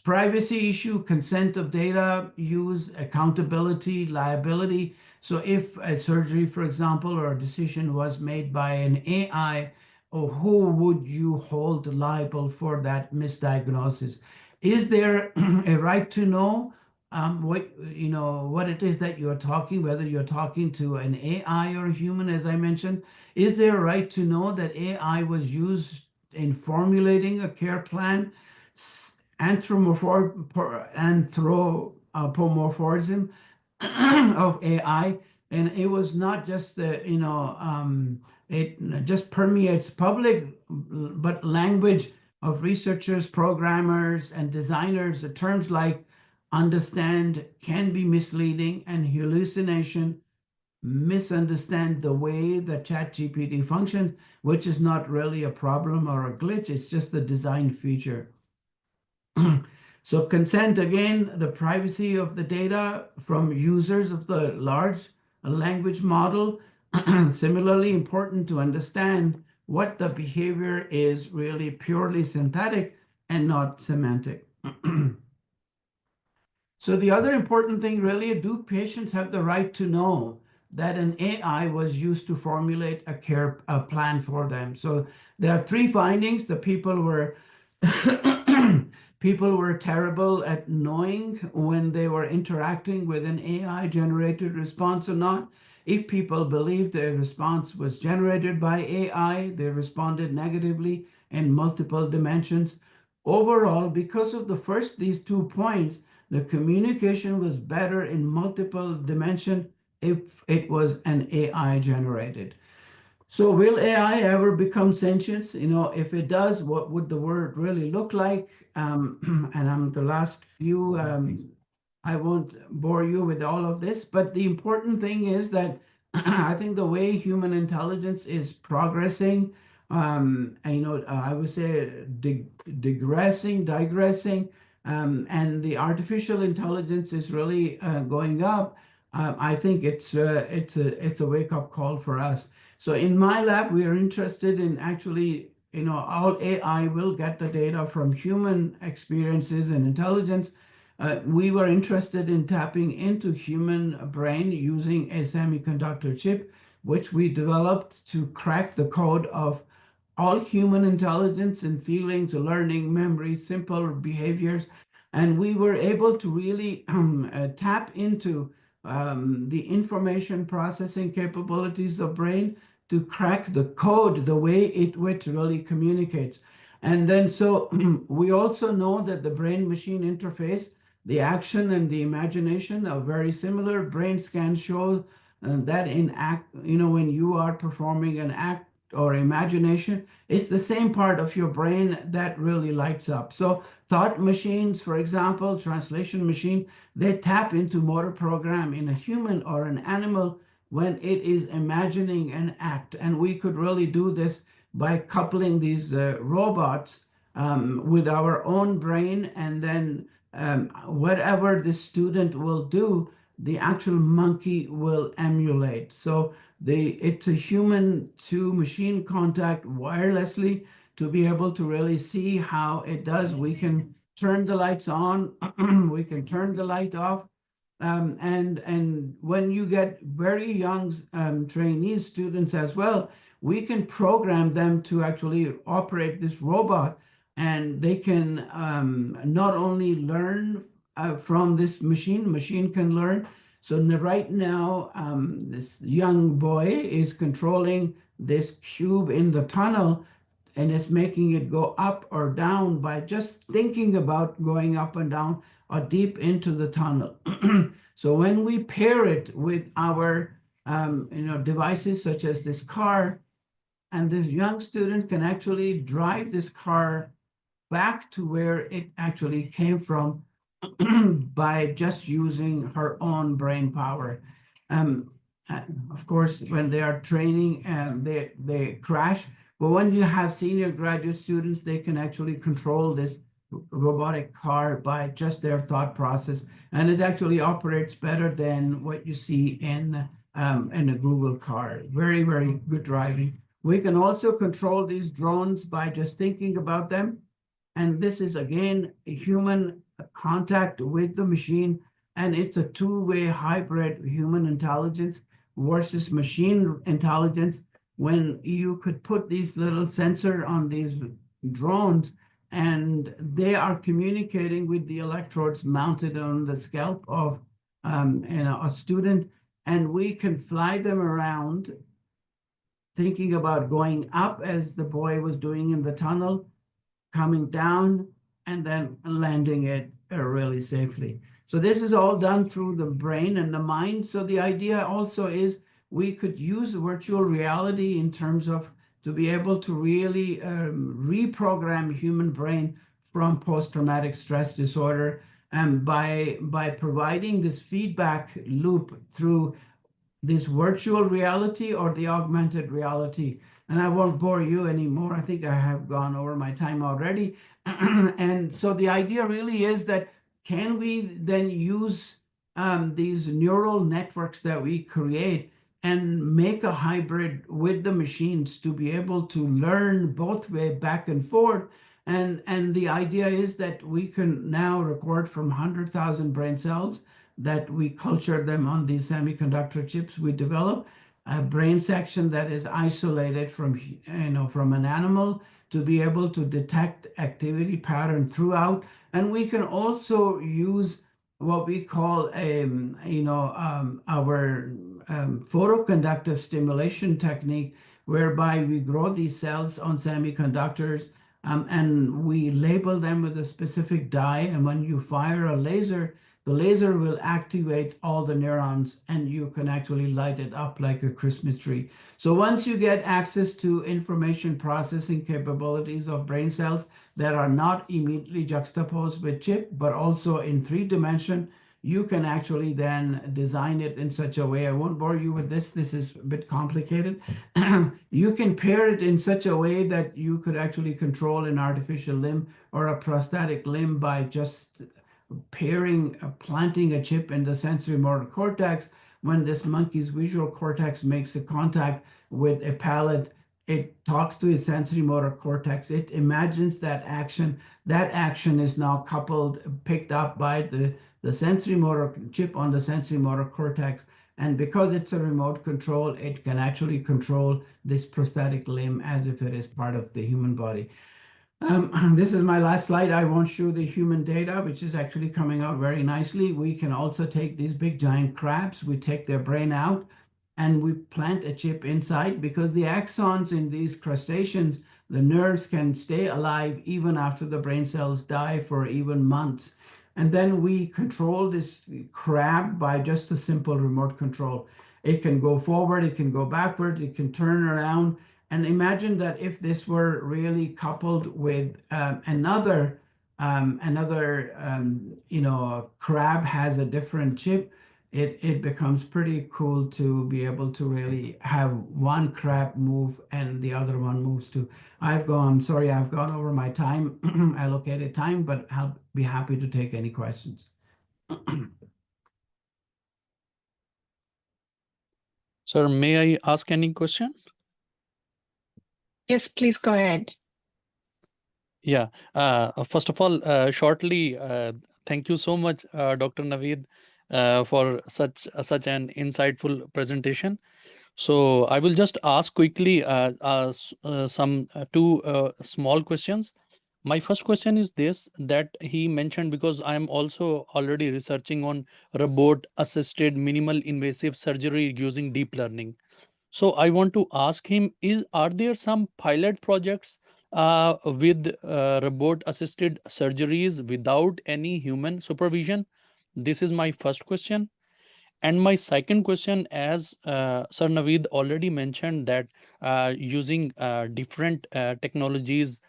Privacy issue, consent of data use, accountability, liability. So if a surgery, for example, or a decision was made by an AI, or who would you hold liable for that misdiagnosis? Is there a right to know what it is that you're talking, whether you're talking to an AI or a human, as I mentioned? Is there a right to know that AI was used in formulating a care plan? Anthropomorphism of AI, and it was not just it just permeates public, but language of researchers, programmers, and designers. The terms like understand can be misleading, and hallucination misunderstand the way that ChatGPT functions, which is not really a problem or a glitch. It's just the design feature. So consent, again, the privacy of the data from users of the large language model. Similarly important to understand what the behavior is really purely synthetic and not semantic. So the other important thing really, do patients have the right to know that an AI was used to formulate a care plan for them? So there are three findings. The people were people were terrible at knowing when they were interacting with an AI generated response or not. If people believed a response was generated by AI, they responded negatively in multiple dimensions. Overall, because of these 2 points, the communication was better in multiple dimension if it was an AI generated. So will AI ever become sentient? If it does, what would the world really look like? And the last few, I won't bore you with all of this, but the important thing is that I think the way human intelligence is progressing, I would say digressing, and the artificial intelligence is really going up. I think it's a wake-up call for us. So in my lab, we are interested in actually, all AI will get the data from human experiences and intelligence. We were interested in tapping into human brain using a semiconductor chip, which we developed to crack the code of all human intelligence and feelings, learning, memory, simple behaviors. And we were able to really tap into the information processing capabilities of brain to crack the code, the way it really communicates. And then so we also know that the brain-machine interface, the action and the imagination are very similar. Brain scans show that when you are performing an act or imagination, it's the same part of your brain that really lights up. So thought machines, for example, translation machine, they tap into motor program in a human or an animal when it is imagining an act. And we could really do this by coupling these robots with our own brain, and then whatever the student will do, the actual monkey will emulate. So it's a human to machine contact wirelessly to be able to really see how it does. We can turn the lights on, we can turn the light off. And when you get very young trainees, students as well, we can program them to actually operate this robot, and they can not only learn from this machine can learn. So right now, this young boy is controlling this cube in the tunnel, and it's making it go up or down by just thinking about going up and down or deep into the tunnel. So when we pair it with our devices such as this car, and this young student can actually drive this car back to where it actually came from by just using her own brain power. Of course, when they are training, they crash. But when you have senior graduate students, they can actually control this robotic car by just their thought process, and it actually operates better than what you see in a Google car. Very, very good driving. We can also control these drones by just thinking about them. And this is again a human contact with the machine, and it's a two-way hybrid human intelligence versus machine intelligence. When you could put these little sensor on these drones, and they are communicating with the electrodes mounted on the scalp of a student, and we can fly them around, thinking about going up as the boy was doing in the tunnel, coming down, and then landing it really safely. So this is all done through the brain and the mind. So the idea also is we could use virtual reality in terms of to be able to really reprogram human brain from post-traumatic stress disorder, and by providing this feedback loop through this virtual reality or the augmented reality. And I won't bore you anymore. I think I have gone over my time already. And so the idea really is that can we then use these neural networks that we create and make a hybrid with the machines to be able to learn both way back and forth. And the idea is that we can now record from 100,000 brain cells that we culture them on these semiconductor chips. We develop a brain section that is isolated from from an animal to be able to detect activity pattern throughout. And we can also use what we call our photoconductive stimulation technique, whereby we grow these cells on semiconductors, and we label them with a specific dye. And when you fire a laser, the laser will activate all the neurons, and you can actually light it up like a Christmas tree. So once you get access to information processing capabilities of brain cells that are not immediately juxtaposed with chip, but also in 3 dimension, you can actually then design it in such a way. I won't bore you with this. This is a bit complicated. You can pair it in such a way that you could actually control an artificial limb or a prosthetic limb by just pairing, planting a chip in the sensory motor cortex. When this monkey's visual cortex makes a contact with a palate, it talks to his sensory motor cortex. It imagines that action. That action is now coupled, picked up by the sensory motor chip on the sensory motor cortex. And because it's a remote control, it can actually control this prosthetic limb as if it is part of the human body. This is my last slide. I won't show the human data, which is actually coming out very nicely. We can also take these big giant crabs, we take their brain out, and we plant a chip inside, because the axons in these crustaceans, the nerves can stay alive even after the brain cells die for even months. And then we control this crab by just a simple remote control. It can go forward, it can go backward, it can turn around. And imagine that if this were really coupled with another crab has a different chip, it becomes pretty cool to be able to really have one crab move and the other one moves too. Sorry, I've gone over my time, allocated time, but I'll be happy to take any questions. Sir, may I ask any question? Yes, please go ahead. Yeah. First of all, shortly, thank you so much, Dr. Naweed, for such an insightful presentation. So I will just ask quickly some two small questions. My first question is this, that he mentioned, because I am also already researching on robot-assisted minimal invasive surgery using deep learning. So I want to ask him, are there some pilot projects with robot-assisted surgeries without any human supervision? This is my first question. And my second question, as Sir Naweed already mentioned, that using different technologies,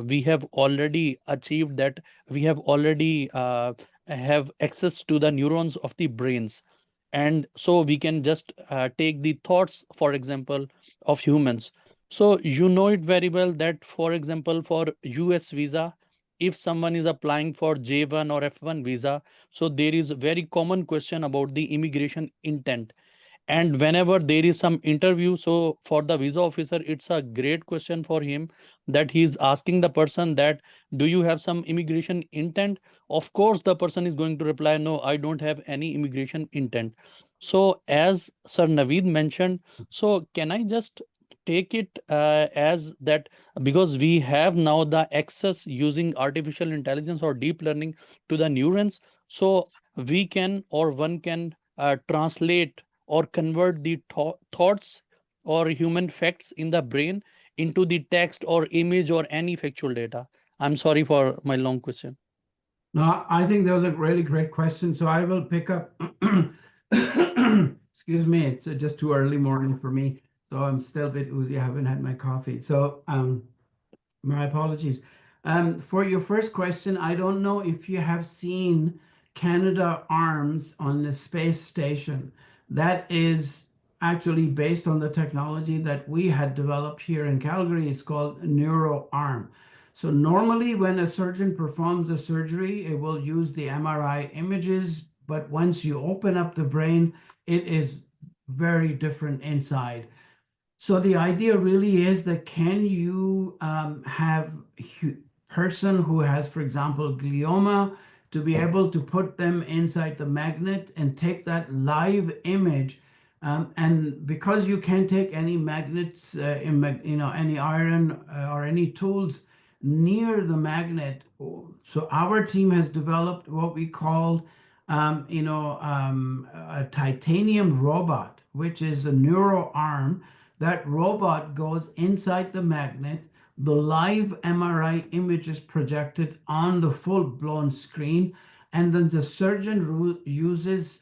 we have already achieved that. We have already have access to the neurons of the brains, and so we can just take the thoughts, for example, of humans. So you know it very well that, for example, for US visa, if someone is applying for J1 or F1 visa, so there is a very common question about the immigration intent. And whenever there is some interview, so for the visa officer, it's a great question for him, that he's asking the person that, do you have some immigration intent? Of course the person is going to reply, no, I don't have any immigration intent. So as Sir Naveed mentioned, so can I just take it as that, because we have now the access using artificial intelligence or deep learning to the neurons, so we can, or one can translate or convert the thoughts or human facts in the brain into the text or image or any factual data? I'm sorry for my long question. No, I think that was a really great question. So I will pick up. Excuse me, it's just too early morning for me, so I'm still a bit woozy. I haven't had my coffee, so my apologies. For your first question, I don't know if you have seen Canada Arms on the space station. That is actually based on the technology that we had developed here in Calgary. It's called NeuroArm. So normally when a surgeon performs a surgery, it will use the MRI images, but once you open up the brain, it is very different inside. So the idea really is that, can you have person who has, for example, glioma, to be able to put them inside the magnet and take that live image, and because you can't take any magnets, any iron or any tools near the magnet, so our team has developed what we call a titanium robot, which is a neuro arm. That robot goes inside the magnet. The live MRI image is projected on the full-blown screen, and then the surgeon uses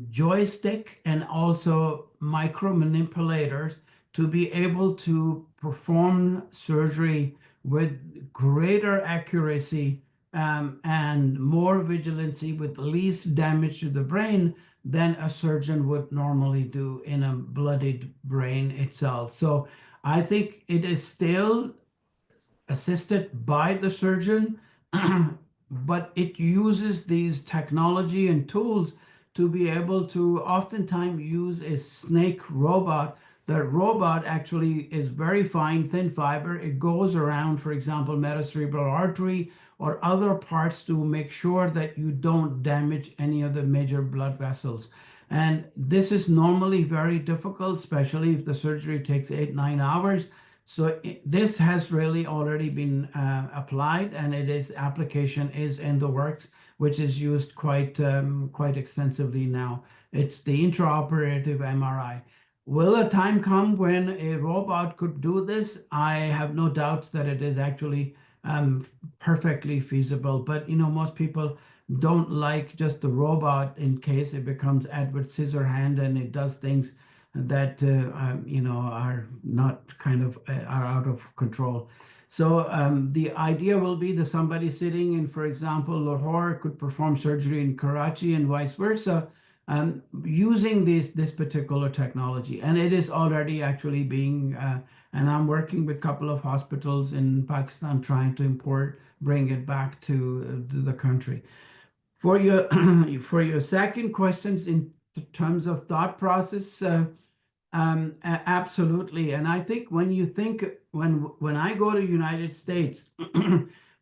joystick and also micro manipulators to be able to perform surgery with greater accuracy and more vigilancy, with least damage to the brain than a surgeon would normally do in a bloodied brain itself. So I think it is still assisted by the surgeon, but it uses these technology and tools to be able to oftentimes use a snake robot. The robot actually is very fine, thin fiber. It goes around, for example, metacerebral artery or other parts to make sure that you don't damage any of the major blood vessels. And this is normally very difficult, especially if the surgery takes 8-9 hours. So this has really already been applied, and application is in the works, which is used quite extensively now. It's the intraoperative MRI. Will a time come when a robot could do this? I have no doubts that it is actually perfectly feasible. But most people don't like just the robot in case it becomes Edward Scissorhand and it does things that are not are out of control. So the idea will be that somebody sitting in, for example, Lahore could perform surgery in Karachi and vice versa, using this particular technology. And it is already actually being, and I'm working with a couple of hospitals in Pakistan trying to bring it back to the country. For your second questions in terms of thought process, absolutely. And I think when I go to United States,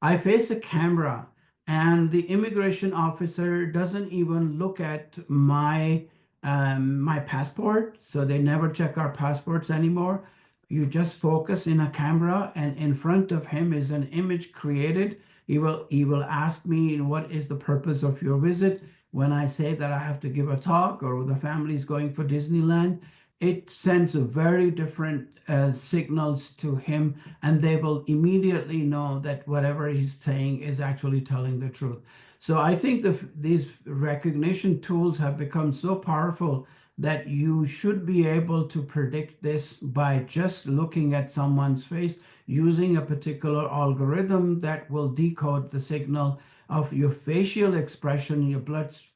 I face a camera, and the immigration officer doesn't even look at my passport. So they never check our passports anymore. You just focus in a camera, and in front of him is an image created. He will ask me, what is the purpose of your visit? When I say that I have to give a talk, or the family is going for Disneyland, it sends a very different signals to him, and they will immediately know that whatever he's saying is actually telling the truth. So I think these recognition tools have become so powerful that you should be able to predict this by just looking at someone's face using a particular algorithm that will decode the signal of your facial expression, your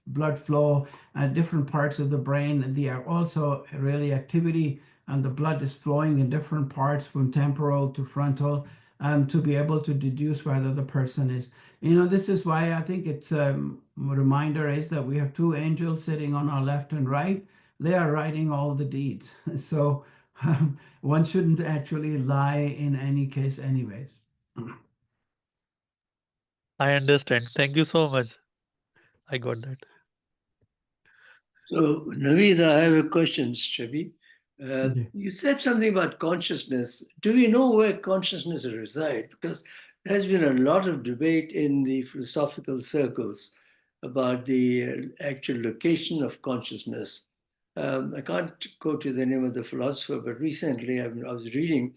blood flow, different parts of the brain, and the also really activity, and the blood is flowing in different parts from temporal to frontal, to be able to deduce whether the person is. This is why I think it's a reminder is that we have two angels sitting on our left and right. They are writing all the deeds. So one shouldn't actually lie in any case anyways. I understand. Thank you so much. I got that. So, Naweed, I have a question, Shabi. Okay. You said something about consciousness. Do we know where consciousness resides? Because there's been a lot of debate in the philosophical circles about the actual location of consciousness. I can't go to the name of the philosopher, but recently I was reading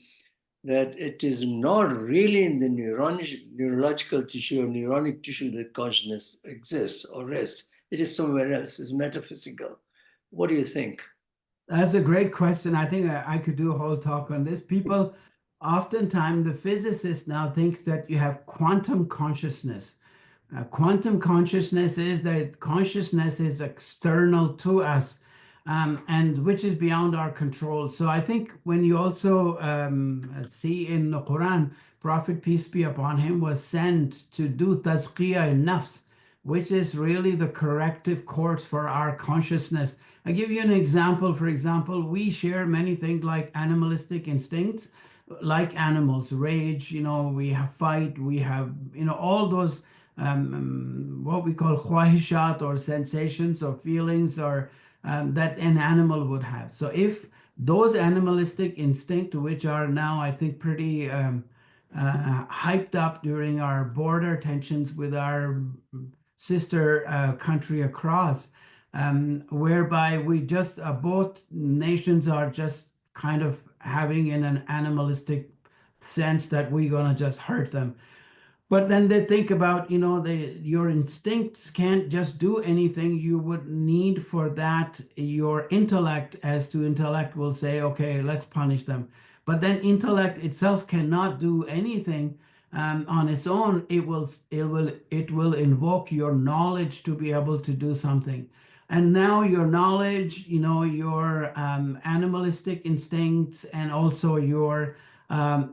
that it is not really in the neurological tissue or neuronic tissue that consciousness exists or rests. It is somewhere else, it's metaphysical. What do you think? That's a great question. I think I could do a whole talk on this. People, oftentimes, the physicist now thinks that you have quantum consciousness. Quantum consciousness is that consciousness is external to us, and which is beyond our control. So I think when you also see in the Quran, Prophet, peace be upon him, was sent to do tazkiyah nafs, which is really the corrective course for our consciousness. I give you an example. For example, we share many things like animalistic instincts, like animals, rage, we have fight, we have, all those what we call khwahishat, or sensations or feelings, or that an animal would have. So if those animalistic instincts, which are now, I think, pretty hyped up during our border tensions with our sister country across, whereby we just both nations are just kind of having in an animalistic sense that we're going to just hurt them. But then they think about, your instincts can't just do anything. You would need for that your intellect, as to intellect will say, okay, let's punish them. But then intellect itself cannot do anything on its own. It will invoke your knowledge to be able to do something. And now your knowledge, your animalistic instincts, and also your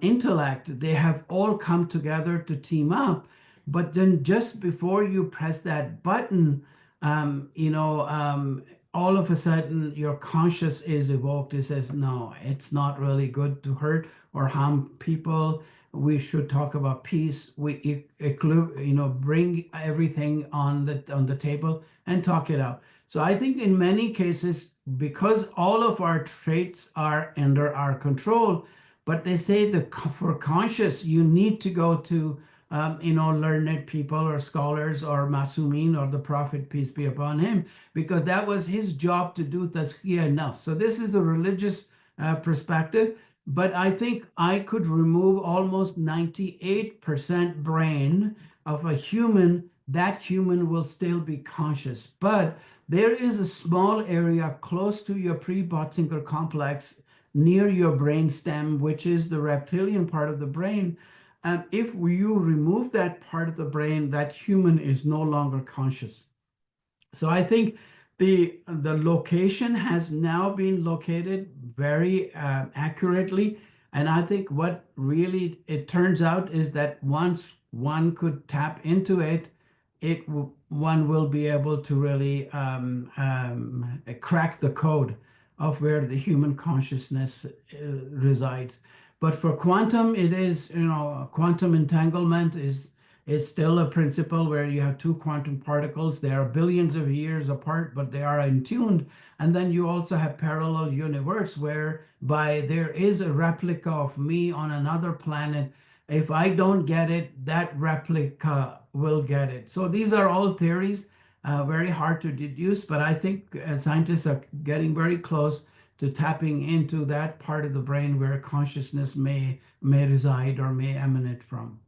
intellect, they have all come together to team up. But then just before you press that button, all of a sudden your conscious is evoked. It says, no, it's not really good to hurt or harm people. We should talk about peace. We bring everything on the table and talk it out. So I think in many cases, because all of our traits are under our control, but they say that for conscious, you need to go to, learned people or scholars or Masumin or the Prophet, peace be upon him, because that was his job to do tazkiyah enough. So this is a religious perspective, but I think I could remove almost 98% brain of a human. That human will still be conscious, but there is a small area close to your pre-Botzinger complex near your brain stem, which is the reptilian part of the brain. If you remove that part of the brain, that human is no longer conscious. So I think the location has now been located very accurately. And I think what really it turns out is that once one could tap into it, one will be able to really crack the code of where the human consciousness resides. But for quantum, it is, quantum entanglement is still a principle where you have two quantum particles. They are billions of years apart, but they are attuned. And then you also have parallel universe, whereby there is a replica of me on another planet. If I don't get it, that replica will get it. So these are all theories, very hard to deduce, but I think scientists are getting very close to tapping into that part of the brain where consciousness may reside or may emanate from.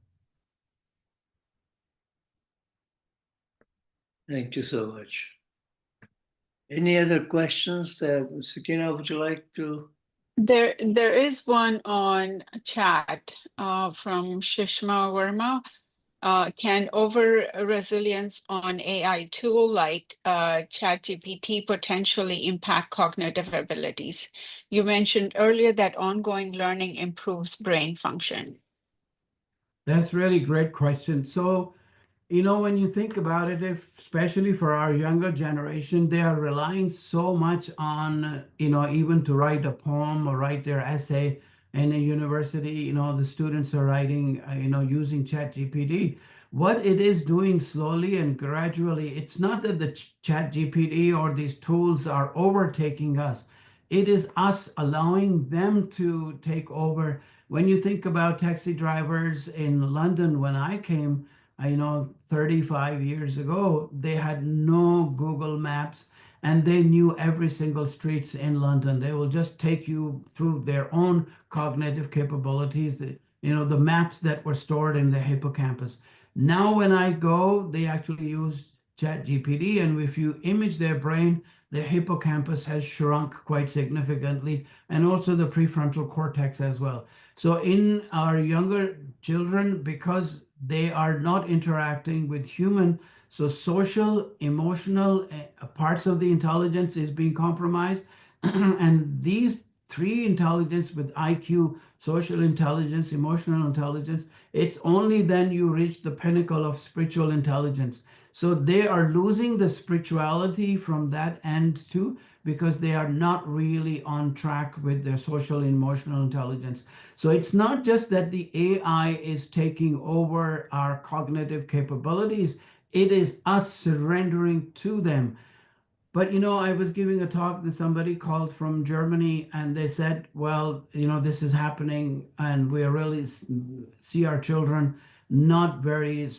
Thank you so much. Any other questions? Sakina, would you like to? There is one on chat from Shishma Verma. Can over resilience on AI tool like ChatGPT potentially impact cognitive abilities? You mentioned earlier that ongoing learning improves brain function. That's really great question. So, when you think about it, especially for our younger generation, they are relying so much on, even to write a poem or write their essay in a university, the students are writing, using ChatGPT. What it is doing slowly and gradually, it's not that the ChatGPT or these tools are overtaking us. It is us allowing them to take over. When you think about taxi drivers in London, when I came, 35 years ago, they had no Google Maps and they knew every single streets in London. They will just take you through their own cognitive capabilities, the maps that were stored in the hippocampus. Now, when I go, they actually use ChatGPT, and if you image their brain, their hippocampus has shrunk quite significantly, and also the prefrontal cortex as well. So in our younger children, because they are not interacting with human, so social, emotional parts of the intelligence is being compromised. And these three intelligence with IQ, social intelligence, emotional intelligence, it's only then you reach the pinnacle of spiritual intelligence. So they are losing the spirituality from that end too, because they are not really on track with their social and emotional intelligence. So it's not just that the AI is taking over our cognitive capabilities, it is us surrendering to them. But I was giving a talk to somebody called from Germany, and they said, well, this is happening, and we really see our children not very,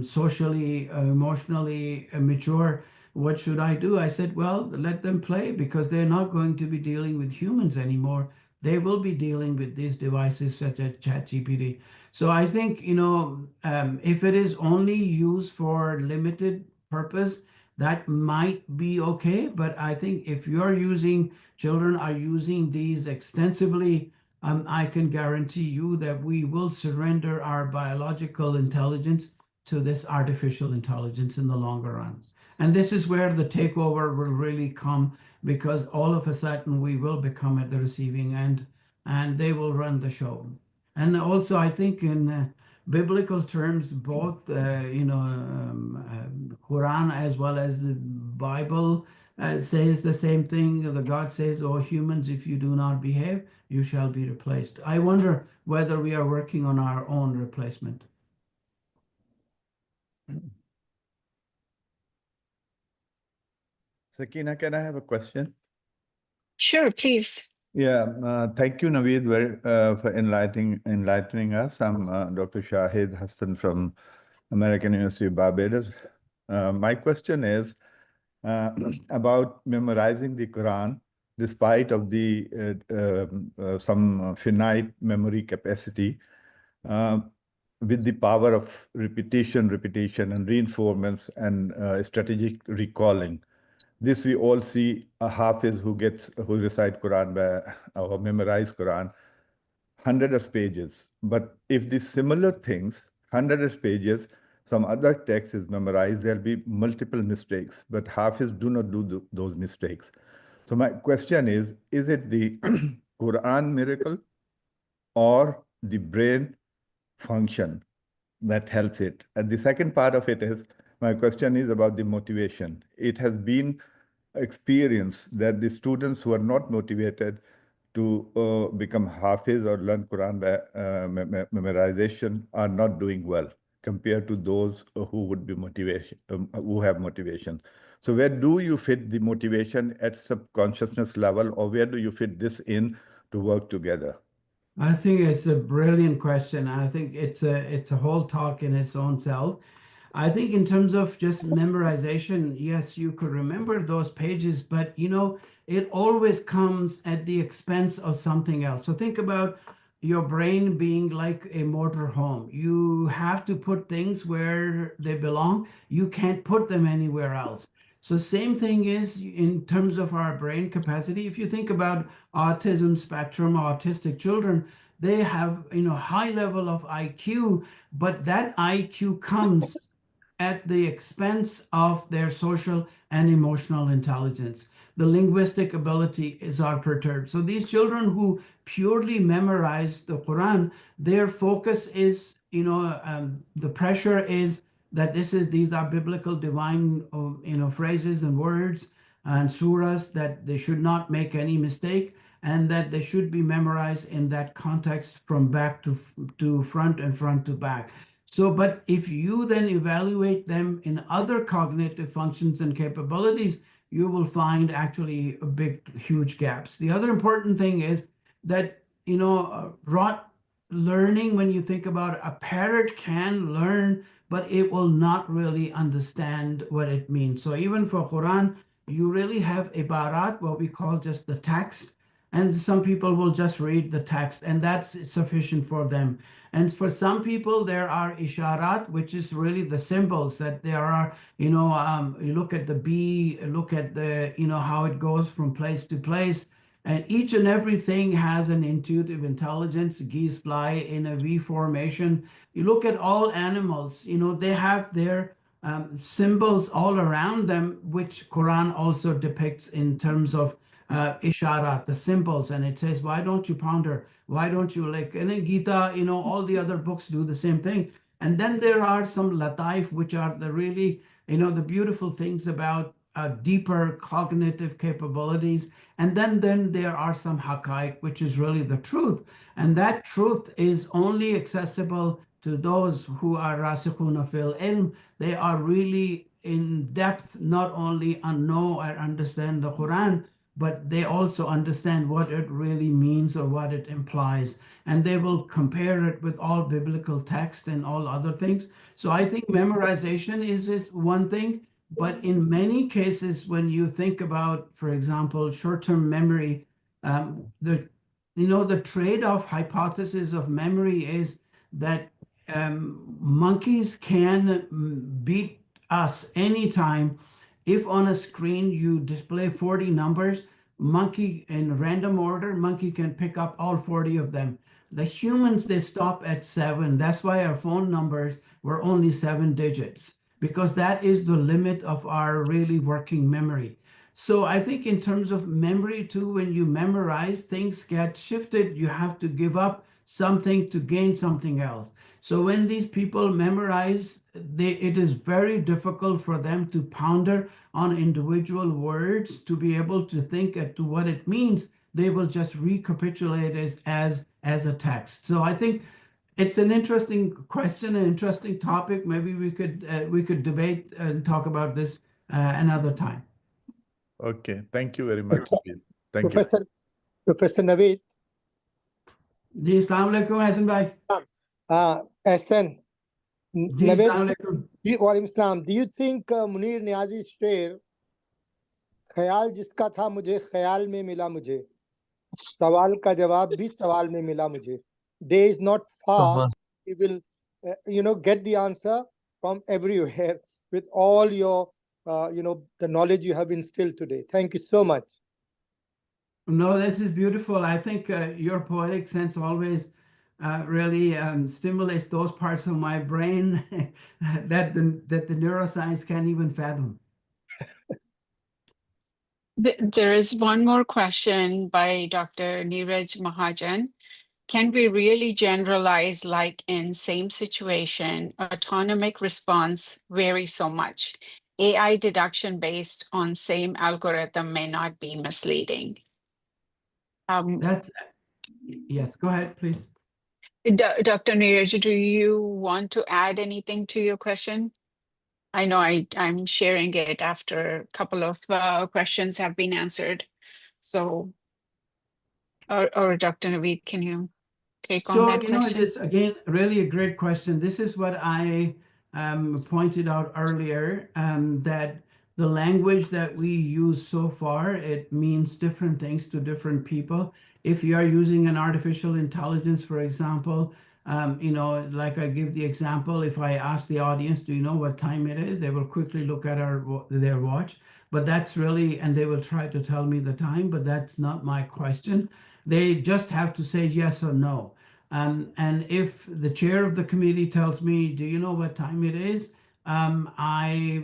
socially, emotionally mature. What should I do? I said, well, let them play, because they're not going to be dealing with humans anymore. They will be dealing with these devices such as ChatGPT. So I think, if it is only used for limited purpose, that might be okay. But I think if children are using these extensively, I can guarantee you that we will surrender our biological intelligence to this artificial intelligence in the longer run. And this is where the takeover will really come, because all of a sudden we will become at the receiving end and they will run the show. And also, I think in biblical terms, both Quran as well as the Bible says the same thing. The God says, "Oh humans, if you do not behave, you shall be replaced." I wonder whether we are working on our own replacement. Sakina, can I have a question? Sure, please. Yeah, thank you, Naweed, for enlightening us. I'm Dr. Shahid Hassan from American University of Barbados. My question is about memorizing the Quran, despite of the some finite memory capacity, with the power of repetition, and reinforcements and strategic recalling. This we all see a Hafiz who recite Quran or memorize Quran, hundreds of pages. But if the similar things, hundreds of pages, some other text is memorized, there'll be multiple mistakes. But Hafiz do not do those mistakes. So my question is it the Quran miracle or the brain function that helps it? And the second part of it is, my question is about the motivation. It has been experience that the students who are not motivated to become Hafiz or learn Quran by memorization are not doing well compared to those who would be who have motivation. So where do you fit the motivation at subconsciousness level, or where do you fit this in to work together? I think it's a brilliant question. I think it's a whole talk in its own self. I think in terms of just memorization, yes, you could remember those pages, but it always comes at the expense of something else. So think about your brain being like a motor home. You have to put things where they belong. You can't put them anywhere else. So same thing is in terms of our brain capacity. If you think about autism spectrum, autistic children, they have, high level of IQ, but that IQ comes at the expense of their social and emotional intelligence. The linguistic ability is are perturbed. So these children who purely memorize the Quran, their focus is, the pressure is that these are biblical divine, phrases and words and surahs, that they should not make any mistake, and that they should be memorized in that context from back to front and front to back. So, but if you then evaluate them in other cognitive functions and capabilities, you will find actually huge gaps. The other important thing is that, rote learning, when you think about a parrot can learn, but it will not really understand what it means. So even for Quran, you really have ibarat, what we call just the text, and some people will just read the text, and that's sufficient for them. And for some people, there are isharat, which is really the symbols that there are, you look at the bee, look at the, how it goes from place to place. And each and everything has an intuitive intelligence. Geese fly in a V formation. You look at all animals, they have their symbols all around them, which Quran also depicts in terms of isharat, the symbols, and it says, why don't you ponder? Why don't you and in Gita, all the other books do the same thing. And then there are some lataif, which are the really, the beautiful things about deeper cognitive capabilities. And then there are some haqaiq, which is really the truth. And that truth is only accessible to those who are rasikhuna fil ilm. They are really in depth, not only know or understand the Quran, but they also understand what it really means or what it implies. And they will compare it with all biblical text and all other things. So I think memorization is one thing, but in many cases, when you think about, for example, short-term memory, the trade-off hypothesis of memory is that monkeys can beat us anytime. If on a screen you display 40 numbers, monkey in random order, monkey can pick up all 40 of them. The humans, they stop at 7. That's why our phone numbers were only 7 digits, because that is the limit of our really working memory. So I think in terms of memory too, when you memorize, things get shifted. You have to give up something to gain something else. So when these people memorize, it is very difficult for them to ponder on individual words, to be able to think to what it means. They will just recapitulate it as a text. So I think it's an interesting question, an interesting topic. Maybe we could debate and talk about this another time. Okay, thank you very much. Thank you. Professor Naweed. जी अस्सलाम वालेकुम हसन भाई. Ahsan. जी अस्सलाम वालेकुम. Walaikum salam. Do you think Munir Niazi's share, ख्याल जिसका था मुझे ख्याल में मिला मुझे, सवाल का जवाब भी सवाल में मिला मुझे, day is not far, you will get the answer from everywhere with all your the knowledge you have instilled today. Thank you so much. No, this is beautiful. I think your poetic sense always really stimulates those parts of my brain that the neuroscience can't even fathom. There is one more question by Dr. Neeraj Mahajan. Can we really generalize, like in same situation, autonomic response varies so much? AI deduction based on same algorithm may not be misleading. Yes, go ahead, please. Dr. Neeraj, do you want to add anything to your question? I know I'm sharing it after a couple of questions have been answered. So, or Dr. Naweed, can you take on that question? It is again really a great question. This is what I pointed out earlier, that the language that we use so far, it means different things to different people. If you are using an artificial intelligence, for example, Like I give the example, if I ask the audience, do you know what time it is? They will quickly look at their watch, but that's really, and they will try to tell me the time, but that's not my question. They just have to say yes or no. And if the chair of the committee tells me, do you know what time it is? I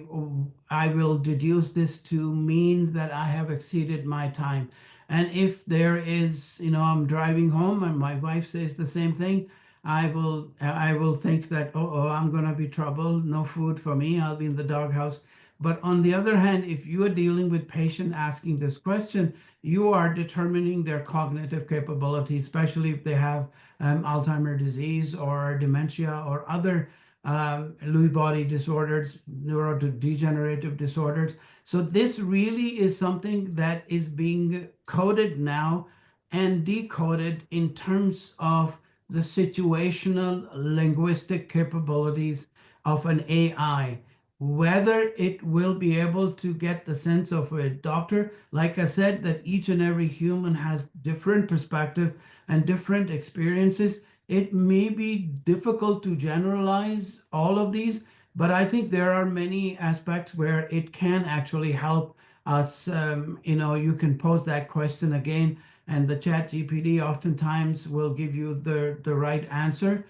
will deduce this to mean that I have exceeded my time. And if there is, I'm driving home and my wife says the same thing, I will think that, oh, I'm going to be trouble, no food for me, I'll be in the doghouse. But on the other hand, if you are dealing with patient asking this question, you are determining their cognitive capability, especially if they have Alzheimer's disease or dementia or other Lewy body disorders, neurodegenerative disorders. So this really is something that is being coded now and decoded in terms of the situational linguistic capabilities of an AI. Whether it will be able to get the sense of a doctor, like I said, that each and every human has different perspective and different experiences. It may be difficult to generalize all of these, but I think there are many aspects where it can actually help us. You can pose that question again, and the chat GPT oftentimes will give you the right answer.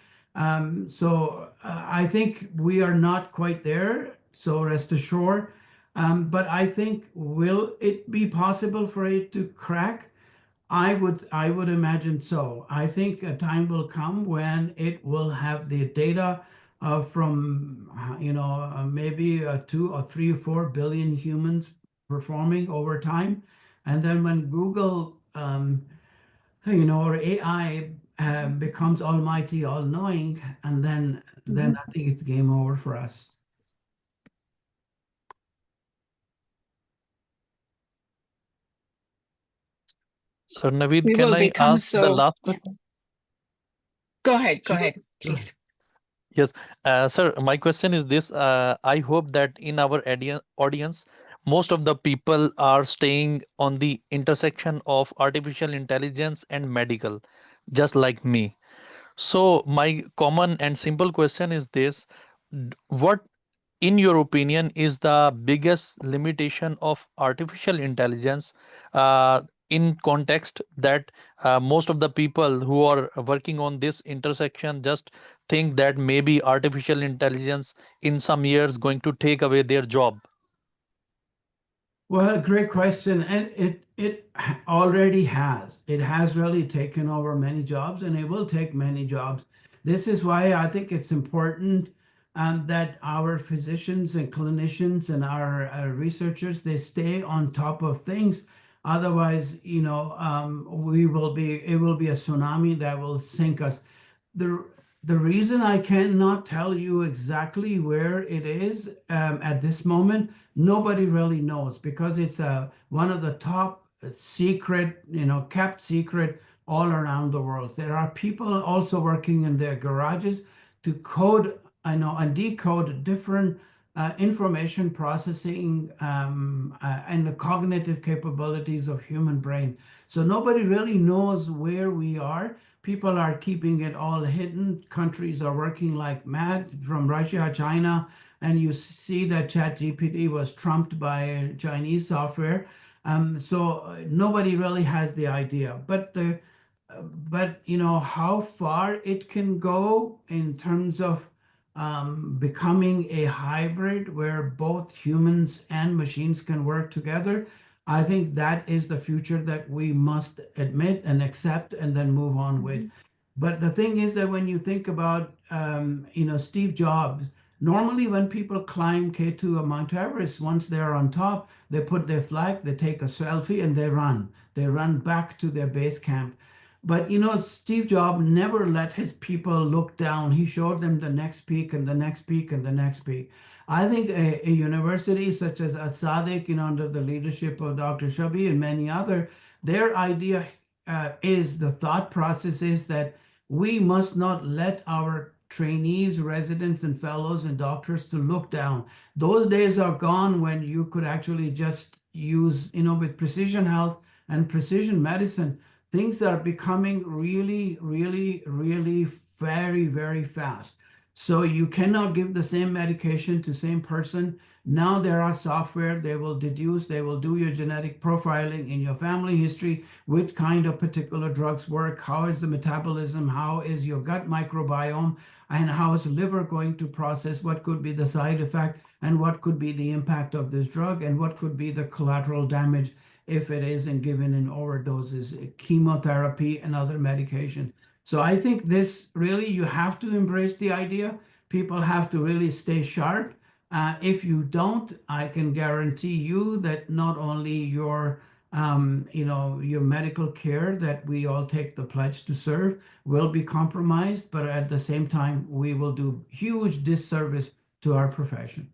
So I think we are not quite there, so rest assured. But I think, will it be possible for it to crack? I would imagine so. I think a time will come when it will have the data from maybe 2 or 3 or 4 billion humans performing over time, and then when Google or AI becomes almighty, all-knowing, and then I think it's game over for us. So Naveed, We can will I become ask the so. last? Go ahead, Sure. please. Yes, sir, my question is this. I hope that in our audience, most of the people are staying on the intersection of artificial intelligence and medical, just like me. So my common and simple question is this: what, in your opinion, is the biggest limitation of artificial intelligence in context that most of the people who are working on this intersection just think that maybe artificial intelligence in some years going to take away their job? Well, great question. And it already has. It has really taken over many jobs, and it will take many jobs. This is why I think it's important that our physicians and clinicians and our researchers, they stay on top of things. Otherwise, it will be a tsunami that will sink us. The the reason I cannot tell you exactly where it is at this moment, nobody really knows, because it's one of the top secret, kept secret all around the world. There are people also working in their garages to code, and decode different information processing and the cognitive capabilities of human brain. So nobody really knows where we are. People are keeping it all hidden. Countries are working like mad, from Russia, China, and you see that ChatGPT was trumped by Chinese software. So nobody really has the idea. But how far it can go in terms of becoming a hybrid where both humans and machines can work together, I think that is the future that we must admit and accept and then move on with. But the thing is that when you think about, Steve Jobs, normally when people climb K2 or Mount Everest, once they're on top, they put their flag, they take a selfie, and they run. They run back to their base camp. But Steve Jobs never let his people look down. He showed them the next peak and the next peak and the next peak. I think a university such as Sadiq, under the leadership of Dr. Shabi and many other, their idea is, the thought process is that we must not let our trainees, residents, and fellows and doctors to look down. Those days are gone when you could actually just use, with precision health and precision medicine, things are becoming really, really, really very, very fast. So you cannot give the same medication to same person. Now there are software, they will deduce, they will do your genetic profiling in your family history, which kind of particular drugs work, how is the metabolism, how is your gut microbiome, and how is the liver going to process, what could be the side effect, and what could be the impact of this drug, and what could be the collateral damage if it isn't given in overdoses, chemotherapy and other medication. So I think this really, you have to embrace the idea. People have to really stay sharp. If you don't, I can guarantee you that not only your your medical care that we all take the pledge to serve will be compromised, but at the same time, we will do huge disservice to our profession.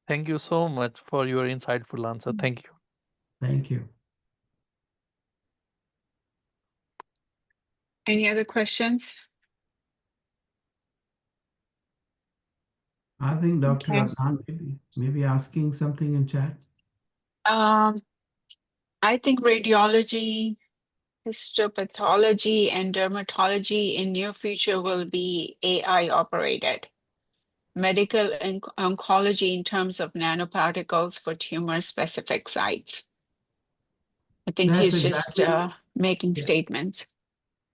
Thank you so much for your insightful answer. Thank you. Thank you. Any other questions? I think Dr. Okay. Adnan maybe asking something in chat. I think radiology, histopathology, and dermatology in near future will be AI operated. Medical and oncology in terms of nanoparticles for tumor specific sites. I think That's he's just exactly, making yeah. statements.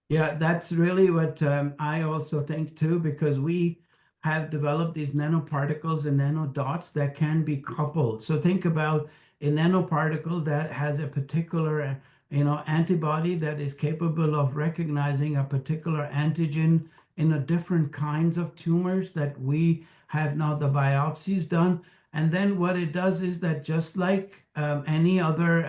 Yeah, that's really what I also think too, because we have developed these nanoparticles and nanodots that can be coupled. So think about a nanoparticle that has a particular, antibody that is capable of recognizing a particular antigen in a different kinds of tumors that we have now the biopsies done. And then what it does is that just like any other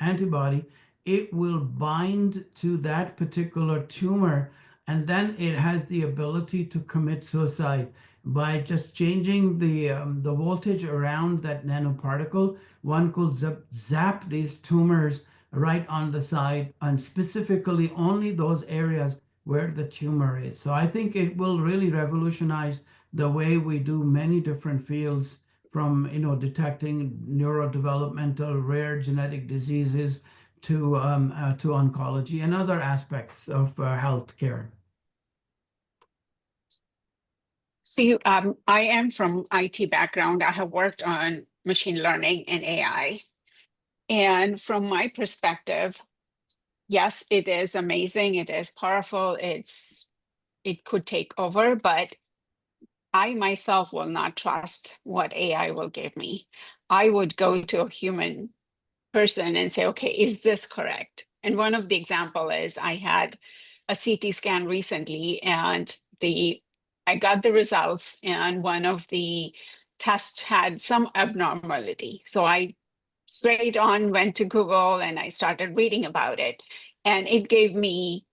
antibody, it will bind to that particular tumor, and then it has the ability to commit suicide by just changing the voltage around that nanoparticle. One could zap these tumors right on the side, and specifically only those areas where the tumor is. So I think it will really revolutionize the way we do many different fields, from detecting neurodevelopmental rare genetic diseases to oncology and other aspects of healthcare. See, I am from IT background. I have worked on machine learning and AI. And from my perspective, yes, it is amazing. It is powerful. It could take over, but I myself will not trust what AI will give me. I would go to a human person and say, okay, is this correct? And one of the example is I had a CT scan recently, and I got the results, and one of the tests had some abnormality. So I straight on went to Google and I started reading about it. And it gave me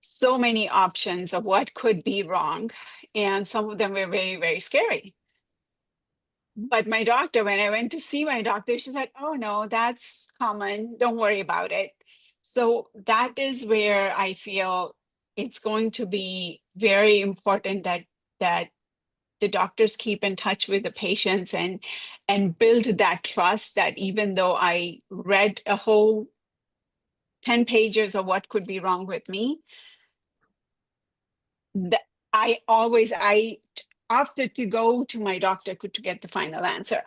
so many options of what could be wrong. And some of them were very, very scary. But my doctor, when I went to see my doctor, she said, oh no, that's common. Don't worry about it. So that is where I feel it's going to be very important that the doctors keep in touch with the patients and build that trust, that even though I read a whole 10 pages of what could be wrong with me, that I opted to go to my doctor to get the final answer.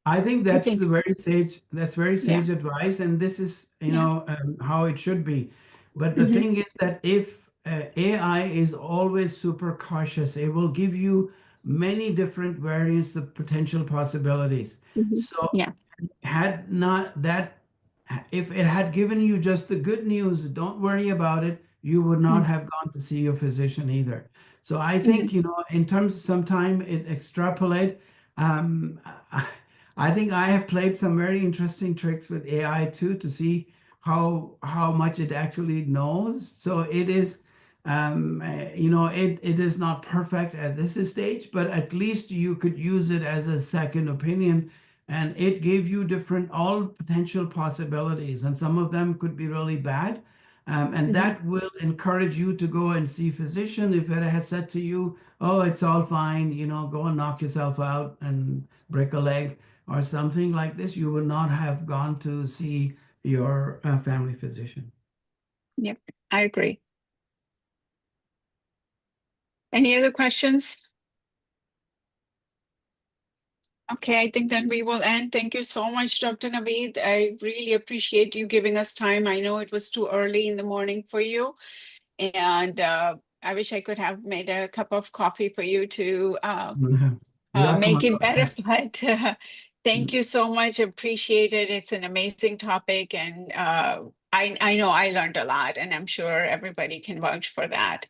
I think I that's think, the very sage. That's very yeah. sage advice, and this is Yeah. how it should be. But the thing is that if AI is always super cautious, it will give you many different variants of potential possibilities. So Yeah. had not that, if it had given you just the good news, don't worry about it, you would not have gone to see your physician either. So I think, in terms of some time it extrapolate, um, I think I have played some very interesting tricks with AI too, to see how much it actually knows. So it is, it is not perfect at this stage, but at least you could use it as a second opinion, and it gave you different all potential possibilities, and some of them could be really bad. And that will encourage you to go and see physician. If it had said to you, oh, it's all fine, go and knock yourself out and break a leg or something like this, you would not have gone to see your family physician. Yep, I agree. Any other questions? Okay, I think then we will end. Thank you so much, Dr. Naweed. I really appreciate you giving us time. I know it was too early in the morning for you. And I wish I could have made a cup of coffee for you to make it better. But thank you so much. Appreciate it. It's an amazing topic. And I know I learned a lot, and I'm sure everybody can vouch for that.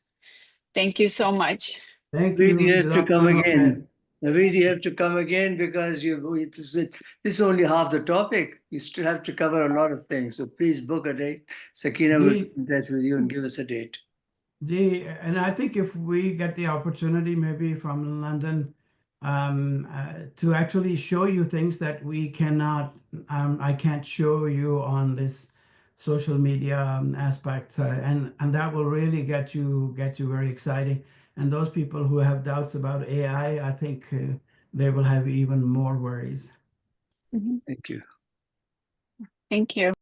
Thank you so much. Thank Naweed, you. you have to come Jazakallah again. khair. Naweed, you have to come again because this is only half the topic. You still have to cover a lot of things. So please book a date. Sakina will be in touch with you and give us a date. And I think if we get the opportunity, maybe from London, to actually show you things that we cannot, I can't show you on this social media aspect, and that will really get you very exciting. And those people who have doubts about AI, I think they will have even more worries. Mhm. Thank you. Thank you.